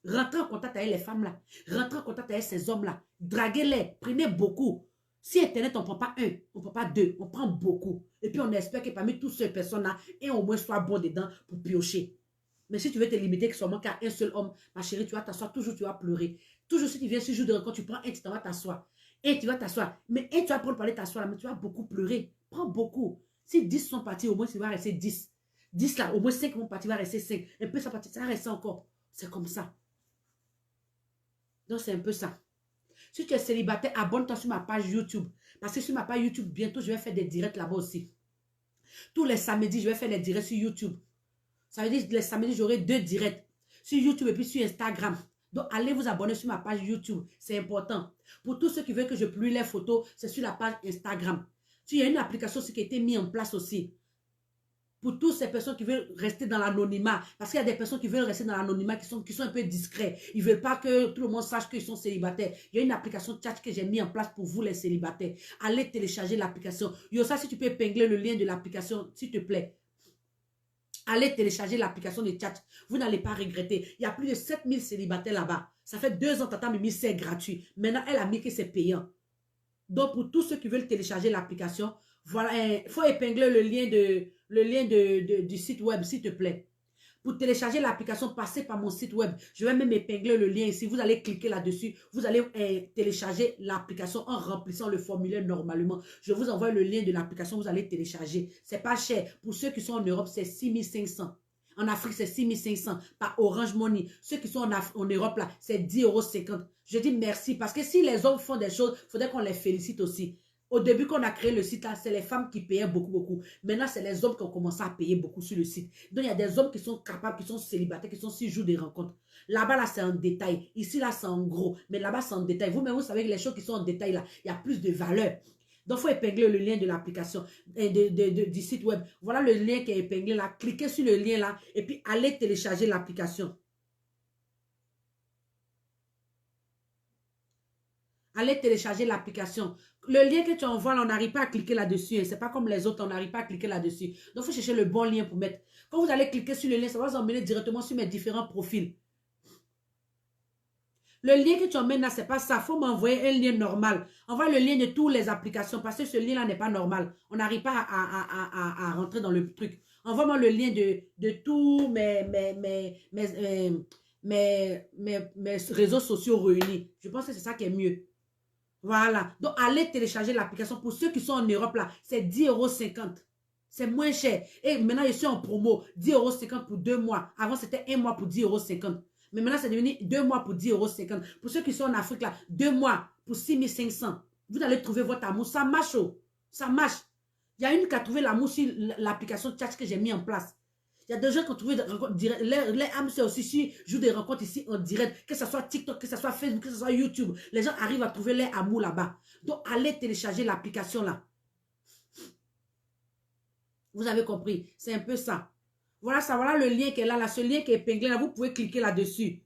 Rentrez en contact avec les femmes là. Rentrez en contact avec ces hommes là. Draguez-les. Prenez beaucoup. Si Internet, on ne prend pas un, on ne prend pas deux, on prend beaucoup. Et puis on espère que parmi toutes ces personnes-là, et au moins soit bon dedans pour piocher. Mais si tu veux te limiter seulement qu'à un seul homme, ma chérie, tu vas t'asseoir, toujours tu vas pleurer. Toujours si tu viens ce jour de rencontre, tu prends un, tu vas t'asseoir. Et tu vas t'asseoir. Mais un, tu vas prendre parler t'asseoir là, mais tu vas beaucoup pleurer. Prends beaucoup. Si 10 sont partis, au moins tu vas rester 10. 10 là, au moins 5 vont partir, tu vas rester 5. Un peu ça partir, ça va rester encore. C'est comme ça. Donc c'est un peu ça. Si tu es célibataire, abonne-toi sur ma page YouTube. Parce que sur ma page YouTube, bientôt, je vais faire des directs là-bas aussi. Tous les samedis, je vais faire des directs sur YouTube. Ça veut dire que les samedis, j'aurai 2 directs. Sur YouTube et puis sur Instagram. Donc, allez vous abonner sur ma page YouTube. C'est important. Pour tous ceux qui veulent que je publie les photos, c'est sur la page Instagram. Il y a une application aussi qui a été mise en place aussi. Pour toutes ces personnes qui veulent rester dans l'anonymat. Parce qu'il y a des personnes qui veulent rester dans l'anonymat, qui sont un peu discrets. Ils ne veulent pas que tout le monde sache qu'ils sont célibataires. Il y a une application chat que j'ai mis en place pour vous les célibataires. Allez télécharger l'application. Yosa, si tu peux épingler le lien de l'application, s'il te plaît. Allez télécharger l'application de chat. Vous n'allez pas regretter. Il y a plus de 7000 célibataires là-bas. Ça fait 2 ans, Tata Mimi, c'est gratuit. Maintenant, elle a mis que c'est payant. Donc, pour tous ceux qui veulent télécharger l'application, voilà, il faut épingler le lien du site web, s'il te plaît. Pour télécharger l'application, passez par mon site web. Je vais même épingler le lien ici. Vous allez cliquer là-dessus. Vous allez télécharger l'application en remplissant le formulaire normalement. Je vous envoie le lien de l'application. Vous allez télécharger. C'est pas cher. Pour ceux qui sont en Europe, c'est 6500. En Afrique, c'est 6500 par Orange Money. Ceux qui sont en Europe, là, c'est 10,50 €. Je dis merci parce que si les hommes font des choses, il faudrait qu'on les félicite aussi. Au début, quand on a créé le site, là, c'est les femmes qui payaient beaucoup. Maintenant, c'est les hommes qui ont commencé à payer beaucoup sur le site. Donc, il y a des hommes qui sont capables, qui sont célibataires, qui sont 6 jours des rencontres. Là-bas, là, c'est en détail. Ici, là, c'est en gros. Mais là-bas, c'est en détail. Vous-même, vous savez que les choses qui sont en détail, là, il y a plus de valeur. Donc, il faut épingler le lien de l'application, du site web. Voilà le lien qui est épinglé là. Cliquez sur le lien là et puis allez télécharger l'application. Allez télécharger l'application. Le lien que tu envoies, là, on n'arrive pas à cliquer là-dessus. Hein. Ce n'est pas comme les autres, on n'arrive pas à cliquer là-dessus. Donc, il faut chercher le bon lien pour mettre. Quand vous allez cliquer sur le lien, ça va vous emmener directement sur mes différents profils. Le lien que tu emmènes là, ce n'est pas ça. Il faut m'envoyer un lien normal. Envoie le lien de toutes les applications parce que ce lien-là n'est pas normal. On n'arrive pas à rentrer dans le truc. Envoie-moi le lien de tous mes réseaux sociaux réunis. Je pense que c'est ça qui est mieux. Voilà. Donc, allez télécharger l'application. Pour ceux qui sont en Europe, là, c'est 10,50 €. C'est moins cher. Et maintenant, je suis en promo. 10,50 € pour 2 mois. Avant, c'était 1 mois pour 10,50 €. Mais maintenant, c'est devenu 2 mois pour 10,50 €. Pour ceux qui sont en Afrique, là, 2 mois pour 6500. Vous allez trouver votre amour. Ça marche. Oh. Ça marche. Il y a une qui a trouvé l'amour sur l'application chat que j'ai mis en place. Il y a des gens qui ont trouvé des rencontres directes. Les âmes sœurs aussi jouent des rencontres ici en direct, que ce soit TikTok, que ce soit Facebook, que ce soit YouTube. Les gens arrivent à trouver leur amour là-bas. Donc, allez télécharger l'application là. Vous avez compris? C'est un peu ça. Voilà ça, voilà le lien qui est là, ce lien qui est épinglé là. Vous pouvez cliquer là-dessus.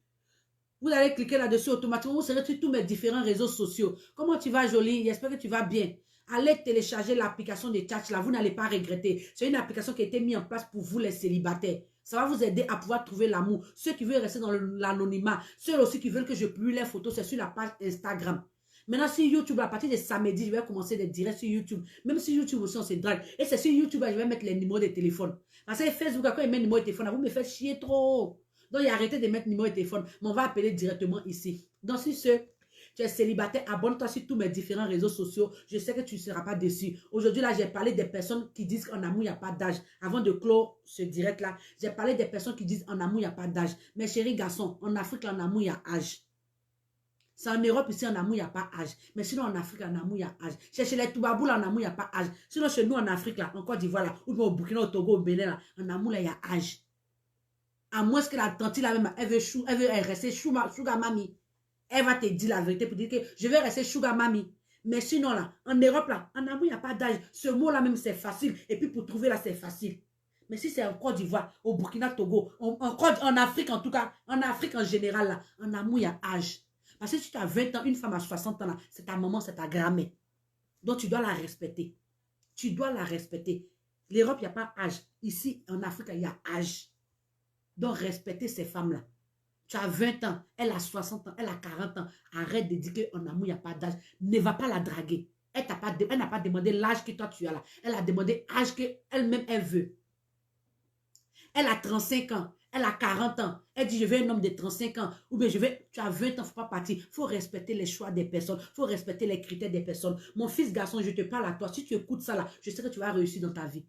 Vous allez cliquer là-dessus automatiquement. Vous serez sur tous mes différents réseaux sociaux. Comment tu vas, jolie? J'espère que tu vas bien. Allez télécharger l'application de Tchatch là. Vous n'allez pas regretter. C'est une application qui a été mise en place pour vous les célibataires. Ça va vous aider à pouvoir trouver l'amour. Ceux qui veulent rester dans l'anonymat. Ceux aussi qui veulent que je publie les photos, c'est sur la page Instagram. Maintenant, sur YouTube, à partir de samedi, je vais commencer des directs sur YouTube. Même sur YouTube aussi, on se drague. Et c'est sur YouTube, je vais mettre les numéros de téléphone. Parce que Facebook, quand il met le numéro de téléphone, vous me faites chier trop. Donc, il a arrêté de mettre le numéro de téléphone. Mais on va appeler directement ici. Donc, si tu es célibataire, abonne-toi sur tous mes différents réseaux sociaux. Je sais que tu ne seras pas déçu. Aujourd'hui, là, j'ai parlé des personnes qui disent qu'en amour, il n'y a pas d'âge. Avant de clore ce direct-là, j'ai parlé des personnes qui disent qu'en amour, il n'y a pas d'âge. Mes chéris garçons, en Afrique, en amour, il y a âge. C'est en Europe, ici, en amour, il n'y a pas âge. Mais sinon, en Afrique, en amour, il y a âge. Chez les Toubabou, là, en amour, il n'y a pas âge. Sinon, chez nous, en Afrique, là, en Côte d'Ivoire, là, ou au Burkina, au Togo, au Bénin, là, en amour, là, il y a âge. À moins que la tante, là, même, elle veut rester sugar mami. Elle va te dire la vérité pour dire que je vais rester sugar mami. Mais sinon, là, en Europe, là, en amour, il n'y a pas d'âge. Ce mot-là, même, c'est facile. Et puis, pour trouver, là, c'est facile. Mais si c'est en Côte d'Ivoire, au Burkina, Togo, en Afrique, en tout cas, en Afrique en général, là, en amour, il y a âge. Parce que si tu as 20 ans, une femme à 60 ans, c'est ta maman, c'est ta grand-mère. Donc, tu dois la respecter. Tu dois la respecter. L'Europe, il n'y a pas âge. Ici, en Afrique, il y a âge. Donc, respectez ces femmes-là. Tu as 20 ans, elle a 60 ans, elle a 40 ans. Arrête de dire qu'en amour, il n'y a pas d'âge. Ne va pas la draguer. Elle n'a pas demandé l'âge que toi, tu as là. Elle a demandé l'âge qu'elle-même, elle veut. Elle a 35 ans. Elle a 40 ans. Elle dit, je veux un homme de 35 ans. Ou bien, tu as 20 ans, il ne faut pas partir. Il faut respecter les choix des personnes. Il faut respecter les critères des personnes. Mon fils garçon, je te parle à toi. Si tu écoutes ça là, je sais que tu vas réussir dans ta vie.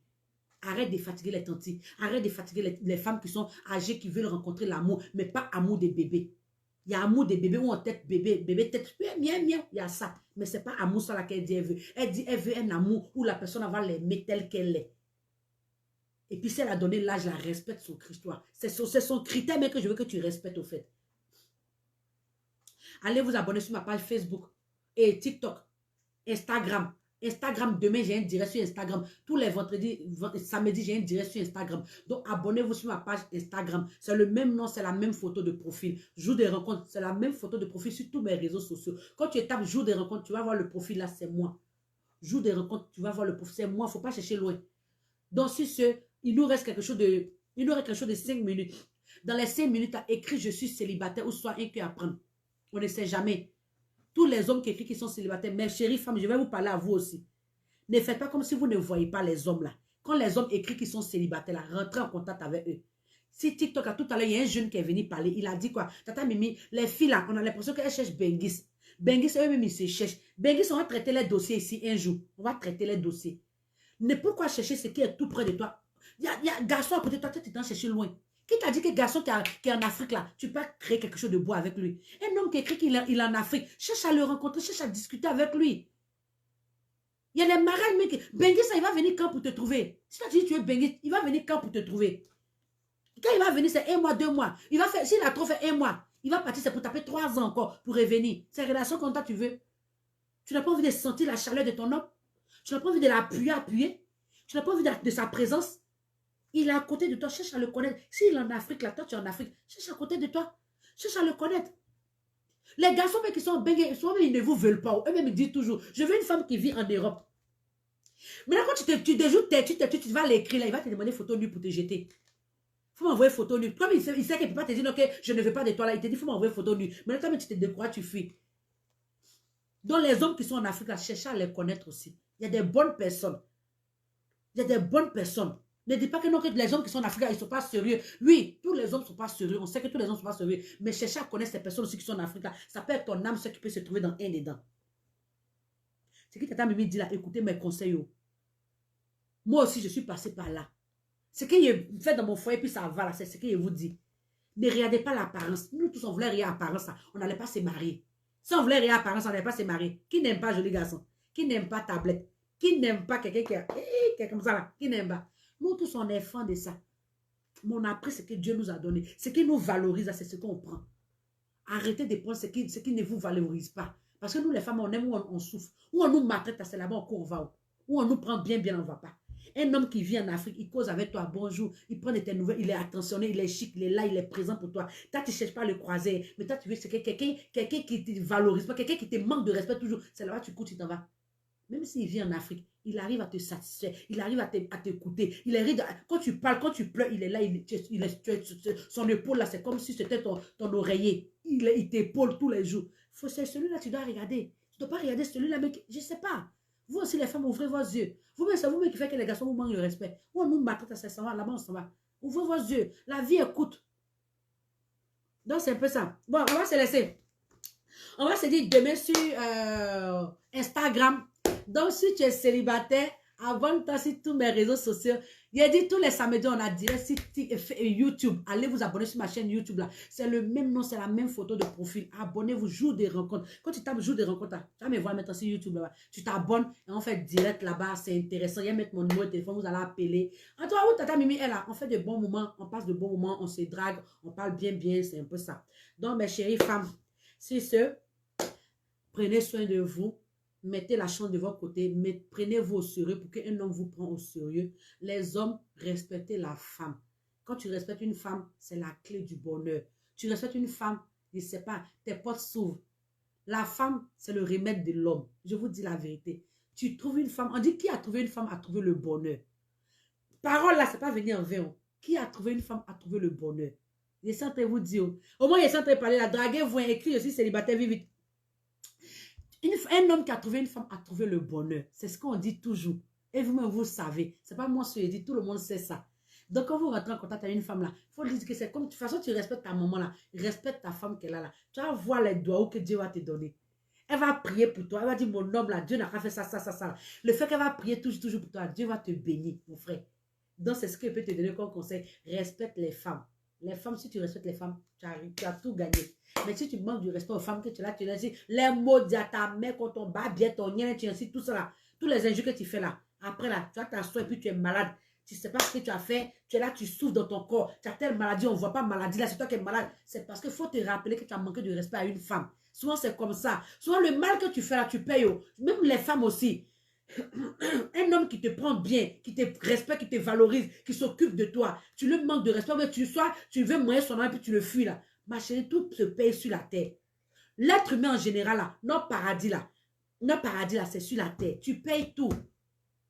Arrête de fatiguer les tantis. Arrête de fatiguer les femmes qui sont âgées, qui veulent rencontrer l'amour, mais pas amour des bébés. Il y a amour des bébés où on tête bébé tête, miam, miam, il y a ça. Mais ce n'est pas amour ça là qu'elle dit, elle veut. Elle dit, elle veut un amour où la personne va l'aimer telle qu'elle est. Et puis si elle a donné l'âge, la respecte son histoire. C'est son critère, mais que je veux que tu respectes au fait. Allez vous abonner sur ma page Facebook et TikTok, Instagram. Instagram, demain, j'ai un direct sur Instagram. Tous les vendredis, samedi, j'ai un direct sur Instagram. Donc, abonnez-vous sur ma page Instagram. C'est le même nom, c'est la même photo de profil. Jour des rencontres, c'est la même photo de profil sur tous mes réseaux sociaux. Quand tu tapes jour des rencontres, tu vas voir le profil là, c'est moi. Jour des rencontres, tu vas voir le profil, c'est moi. Il ne faut pas chercher loin. Donc, sur ce, il nous reste quelque chose de 5 minutes. Dans les 5 minutes, tu as écrit je suis célibataire ou soit un cœur à prendre. On ne sait jamais. Tous les hommes qui écrivent qui sont célibataires, mes chéries femmes, je vais vous parler à vous aussi. Ne faites pas comme si vous ne voyez pas les hommes là. Quand les hommes écrivent qu'ils sont célibataires là, rentrez en contact avec eux. Si TikTok, tout à l'heure, il y a un jeune qui est venu parler, il a dit quoi? Tata Mimi, les filles là, on a l'impression qu'elles cherchent Bengis. Bengis, eux-mêmes, ils se cherchent. Bengis, on va traiter les dossiers ici un jour. On va traiter les dossiers. Ne pourquoi chercher ce qui est tout près de toi? Il y a un garçon à côté de toi, tu t'en cherches loin. Qui t'a dit que le garçon qui est en Afrique là, tu peux créer quelque chose de beau avec lui? Un homme qui écrit qu'il est en Afrique, cherche à le rencontrer, cherche à discuter avec lui. Il y a les marins, mais Bengis, il va venir quand pour te trouver? Si tu dis tu es Bengis, il va venir quand pour te trouver? Quand il va venir, c'est 1 mois, 2 mois. Il va faire, s'il a trop fait 1 mois, il va partir, c'est pour taper 3 ans encore pour revenir. C'est une relation comme ça, tu veux. Tu n'as pas envie de sentir la chaleur de ton homme? Tu n'as pas envie de l'appuyer? Tu n'as pas envie de sa présence? Il est à côté de toi, cherche à le connaître. S'il est en Afrique, là, toi tu es en Afrique, cherche à côté de toi. Cherche à le connaître. Les garçons qui sont bengés, ils ne vous veulent pas. Eux-mêmes ils disent toujours, je veux une femme qui vit en Europe. Maintenant, quand tu déjoutes, tu vas l'écrire là, il va te demander photo nue pour te jeter. Il faut m'envoyer photo nue. Comme il sait qu'il ne peut pas te dire, ok, je ne veux pas de toi là, il te dit, il faut m'envoyer photo nue. Maintenant, toi, tu te décrois, tu fuis. Donc, les hommes qui sont en Afrique, là, cherchez à les connaître aussi. Il y a des bonnes personnes. Il y a des bonnes personnes. Ne dis pas que non, que les hommes qui sont en Afrique, ils ne sont pas sérieux. Oui, tous les hommes ne sont pas sérieux. On sait que tous les hommes ne sont pas sérieux. Mais cherchez à connaître ces personnes aussi qui sont en Afrique. Là. Ça peut être ton âme, ce qui peut se trouver dans un dedans. C'est qui Tata Mimi dit là, écoutez mes conseils. Moi aussi, je suis passé par là. Ce qu'il fait dans mon foyer, puis ça va là, c'est ce qu'il vous dit. Ne regardez pas l'apparence. Nous tous, on voulait rien apparence. On n'allait pas se marier. Si on voulait rien apparence, on n'allait pas se marier. Qui n'aime pas joli garçon? Qui n'aime pas tablette? Qui n'aime pas quelqu'un qui est comme ça là? Qui n'aime pas? Nous tous, on est fans de ça. Mais on a pris ce que Dieu nous a donné. Ce qui nous valorise, c'est ce qu'on prend. Arrêtez de prendre ce qui ne vous valorise pas. Parce que nous, les femmes, on aime où on souffre. Où on nous maltraite, c'est là-bas on va. Où on nous prend bien, on ne va pas. Un homme qui vit en Afrique, il cause avec toi, bonjour, il prend de tes nouvelles, il est attentionné, il est chic, il est là, il est présent pour toi. Toi, tu ne cherches pas à le croiser. Mais toi, tu veux quelqu'un qui ne te valorise pas, quelqu'un qui te manque de respect toujours. C'est là-bas tu cours, tu t'en vas. Même s'il vit en Afrique, il arrive à te satisfaire, il arrive à t'écouter. Il arrive quand tu parles, quand tu pleures, il est là, son épaule là, c'est comme si c'était ton oreiller. Il t'épaule tous les jours. C'est celui-là, tu dois regarder. Tu ne dois pas regarder celui-là, mais je ne sais pas. Vous aussi, les femmes, ouvrez vos yeux. Vous-même, c'est vous-même qui fait que les garçons vous manquent de respect. Ou on nous maltraite à 700 là-bas, on s'en va. Ouvrez vos yeux. La vie écoute. Donc, c'est un peu ça. Bon, on va se laisser. On va se dire demain sur Instagram. Donc, si tu es célibataire, abonne-toi sur tous mes réseaux sociaux. Il a dit tous les samedis, on a direct sur YouTube. Allez vous abonner sur ma chaîne YouTube là. C'est le même nom, c'est la même photo de profil. Abonnez-vous, jour des rencontres. Quand tu tapes jour des rencontres, tu vas me voir maintenant sur YouTube là. Tu t'abonnes et on fait direct là-bas. C'est intéressant. Il y a mettre mon numéro de téléphone, vous allez appeler. En toi, où Tata Mimi est là, on fait de bons moments, on passe de bons moments, on se drague, on parle bien, c'est un peu ça. Donc, mes chéries femmes, c'est ce. Prenez soin de vous. Mettez la chance de votre côté. Mais prenez-vous au sérieux pour qu'un homme vous prenne au sérieux. Les hommes, respectez la femme. Quand tu respectes une femme, c'est la clé du bonheur. Tu respectes une femme, je ne sais pas, tes portes s'ouvrent. La femme, c'est le remède de l'homme. Je vous dis la vérité. Tu trouves une femme, on dit qui a trouvé une femme a trouvé le bonheur. Parole là, c'est pas venir en vain. Qui a trouvé une femme a trouvé le bonheur. Je suis en train de vous dire. Au moins, je suis en train de parler là. Draguez-vous, écrit, je suis célibataire, vite. Un homme qui a trouvé une femme a trouvé le bonheur. C'est ce qu'on dit toujours. Et vous-même, vous savez. Ce n'est pas moi qui dit, tout le monde sait ça. Donc, quand vous rentrez en contact avec une femme là, il faut lui dire que c'est comme, de toute façon, tu respectes ta maman là, respecte ta femme qu'elle a là. Tu vas voir les doigts que Dieu va te donner. Elle va prier pour toi. Elle va dire, mon homme là, Dieu n'a pas fait ça, ça, ça, ça. Le fait qu'elle va prier toujours pour toi, Dieu va te bénir, mon frère. Donc, c'est ce que je peux te donner comme conseil. Respecte les femmes. Les femmes, si tu respectes les femmes, tu as tout gagné. Mais si tu manques du respect aux femmes que tu as dit, les mots de ta mère, quand on bat bien ton nien, tu ainsi, tout ça là, tous les injures que tu fais là, après là, tu vas t'asseoir et puis tu es malade. Tu ne sais pas ce que tu as fait, tu es là, tu souffres dans ton corps, tu as telle maladie, on ne voit pas maladie là, c'est toi qui es malade. C'est parce qu'il faut te rappeler que tu as manqué de respect à une femme. Souvent, c'est comme ça. Souvent, le mal que tu fais là, tu payes. Même les femmes aussi. Un homme qui te prend bien, qui te respecte, qui te valorise, qui s'occupe de toi, tu lui manques de respect, mais tu veux moyen son âme et puis tu le fuis là. Ma chérie, tout se paye sur la terre. L'être humain en général là, notre paradis là, c'est sur la terre. Tu payes tout.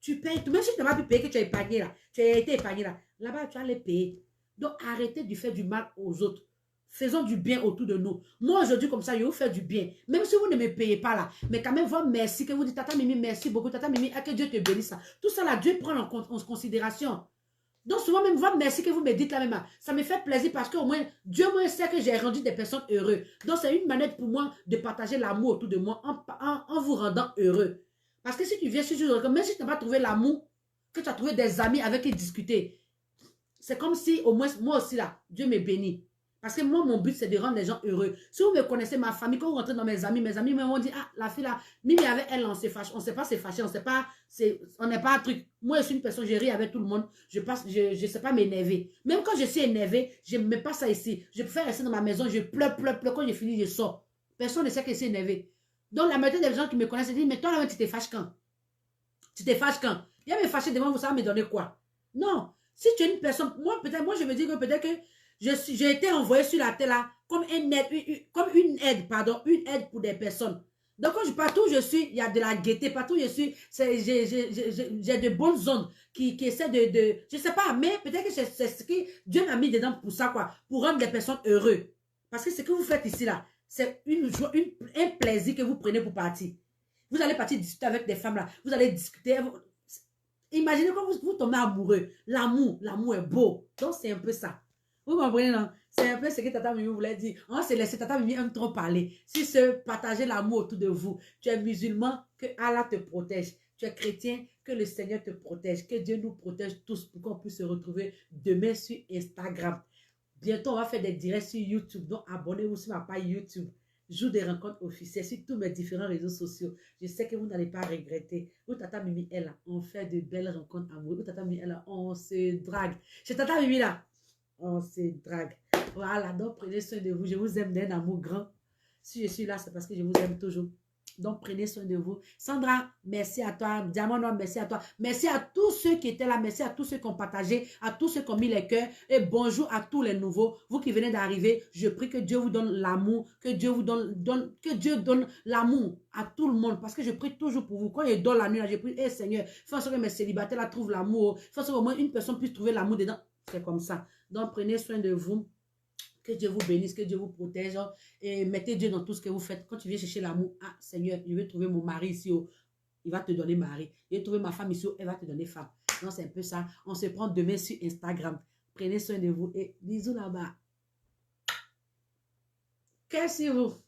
Tu payes tout. Même si tu n'as pas pu payer, que tu as épargné là, tu as été épargné là, là-bas tu vas les payer. Donc arrêtez de faire du mal aux autres. Faisons du bien autour de nous. Moi, aujourd'hui, comme ça, je vais vous faire du bien. Même si vous ne me payez pas là. Mais quand même, votre merci, que vous dites, Tata Mimi, merci beaucoup. Tata Mimi, que Dieu te bénisse. Ça. Tout ça là, Dieu prend en considération. Donc, souvent, même votre merci que vous me dites là même, ça me fait plaisir parce qu'au moins, Dieu moi sait que j'ai rendu des personnes heureuses. Donc, c'est une manière pour moi de partager l'amour autour de moi en vous rendant heureux. Parce que si tu viens sur même si tu n'as pas trouvé l'amour, que tu as trouvé des amis avec qui discuter, c'est comme si, au moins, moi aussi là, Dieu me bénit. Parce que moi, mon but, c'est de rendre les gens heureux. Si vous me connaissez, ma famille, quand vous rentrez dans mes amis m'ont dit, ah, la fille là, Mimi avec elle, on se fâche. On ne sait pas se fâcher, on n'est pas un truc. Moi, je suis une personne, je ris avec tout le monde. Je ne sais pas m'énerver. Même quand je suis énervé, je ne mets pas ça ici. Je préfère rester dans ma maison, je pleure. Quand je finis, je sors. Personne ne sait que c'est énervé. Donc, la majorité des gens qui me connaissent, ils disent, mais toi, là, tu te fâches quand? Tu te fâches quand? Viens me fâcher devant vous, ça va me donner quoi? Non. Si tu es une personne, moi, je me dis que peut-être que j'ai été envoyé sur la terre là comme une aide pour des personnes. Donc, partout où je suis, il y a de la gaieté. Partout où je suis, j'ai de bonnes zones qui essaient je ne sais pas, mais peut-être que c'est ce que Dieu m'a mis dedans pour ça, quoi, pour rendre les personnes heureuses. Parce que ce que vous faites ici là, c'est un plaisir que vous prenez pour partir. Vous allez partir discuter avec des femmes là, vous allez discuter. Imaginez quand vous tombez amoureux. L'amour est beau. Donc, c'est un peu ça. Vous comprenez, non? C'est un peu ce que Tata Mimi voulait dire. On s'est laissé Tata Mimi aime trop parler. Si c'est partager l'amour autour de vous, tu es musulman, que Allah te protège. Tu es chrétien, que le Seigneur te protège. Que Dieu nous protège tous pour qu'on puisse se retrouver demain sur Instagram. Bientôt, on va faire des directs sur YouTube. Donc, abonnez-vous sur ma page YouTube. Joue des rencontres officielles sur tous mes différents réseaux sociaux. Je sais que vous n'allez pas regretter. Où Tata Mimi est là, on fait de belles rencontres amoureuses. Où Tata Mimi est là, on se drague. Chez Tata Mimi là, On se drague. Voilà, donc prenez soin de vous. Je vous aime d'un amour grand. Si je suis là, c'est parce que je vous aime toujours. Donc, prenez soin de vous. Sandra, merci à toi. Diamant Noir, merci à toi. Merci à tous ceux qui étaient là. Merci à tous ceux qui ont partagé, à tous ceux qui ont mis les cœurs. Et bonjour à tous les nouveaux. Vous qui venez d'arriver, je prie que Dieu vous donne l'amour, que Dieu vous que Dieu donne l'amour à tout le monde. Parce que je prie toujours pour vous. Quand je dors la nuit, là, je prie, Seigneur, fais en sorte que mes célibataires là trouvent l'amour. Fais en sorte qu'au moins une personne puisse trouver l'amour dedans. C'est comme ça. Donc, prenez soin de vous. Que Dieu vous bénisse, que Dieu vous protège et mettez Dieu dans tout ce que vous faites. Quand tu viens chercher l'amour, ah Seigneur, je vais trouver mon mari ici, oh, il va te donner mari. Je vais trouver ma femme ici, oh, elle va te donner femme. Donc c'est un peu ça. On se prend demain sur Instagram. Prenez soin de vous et bisous là-bas. Qu'est-ce que vous?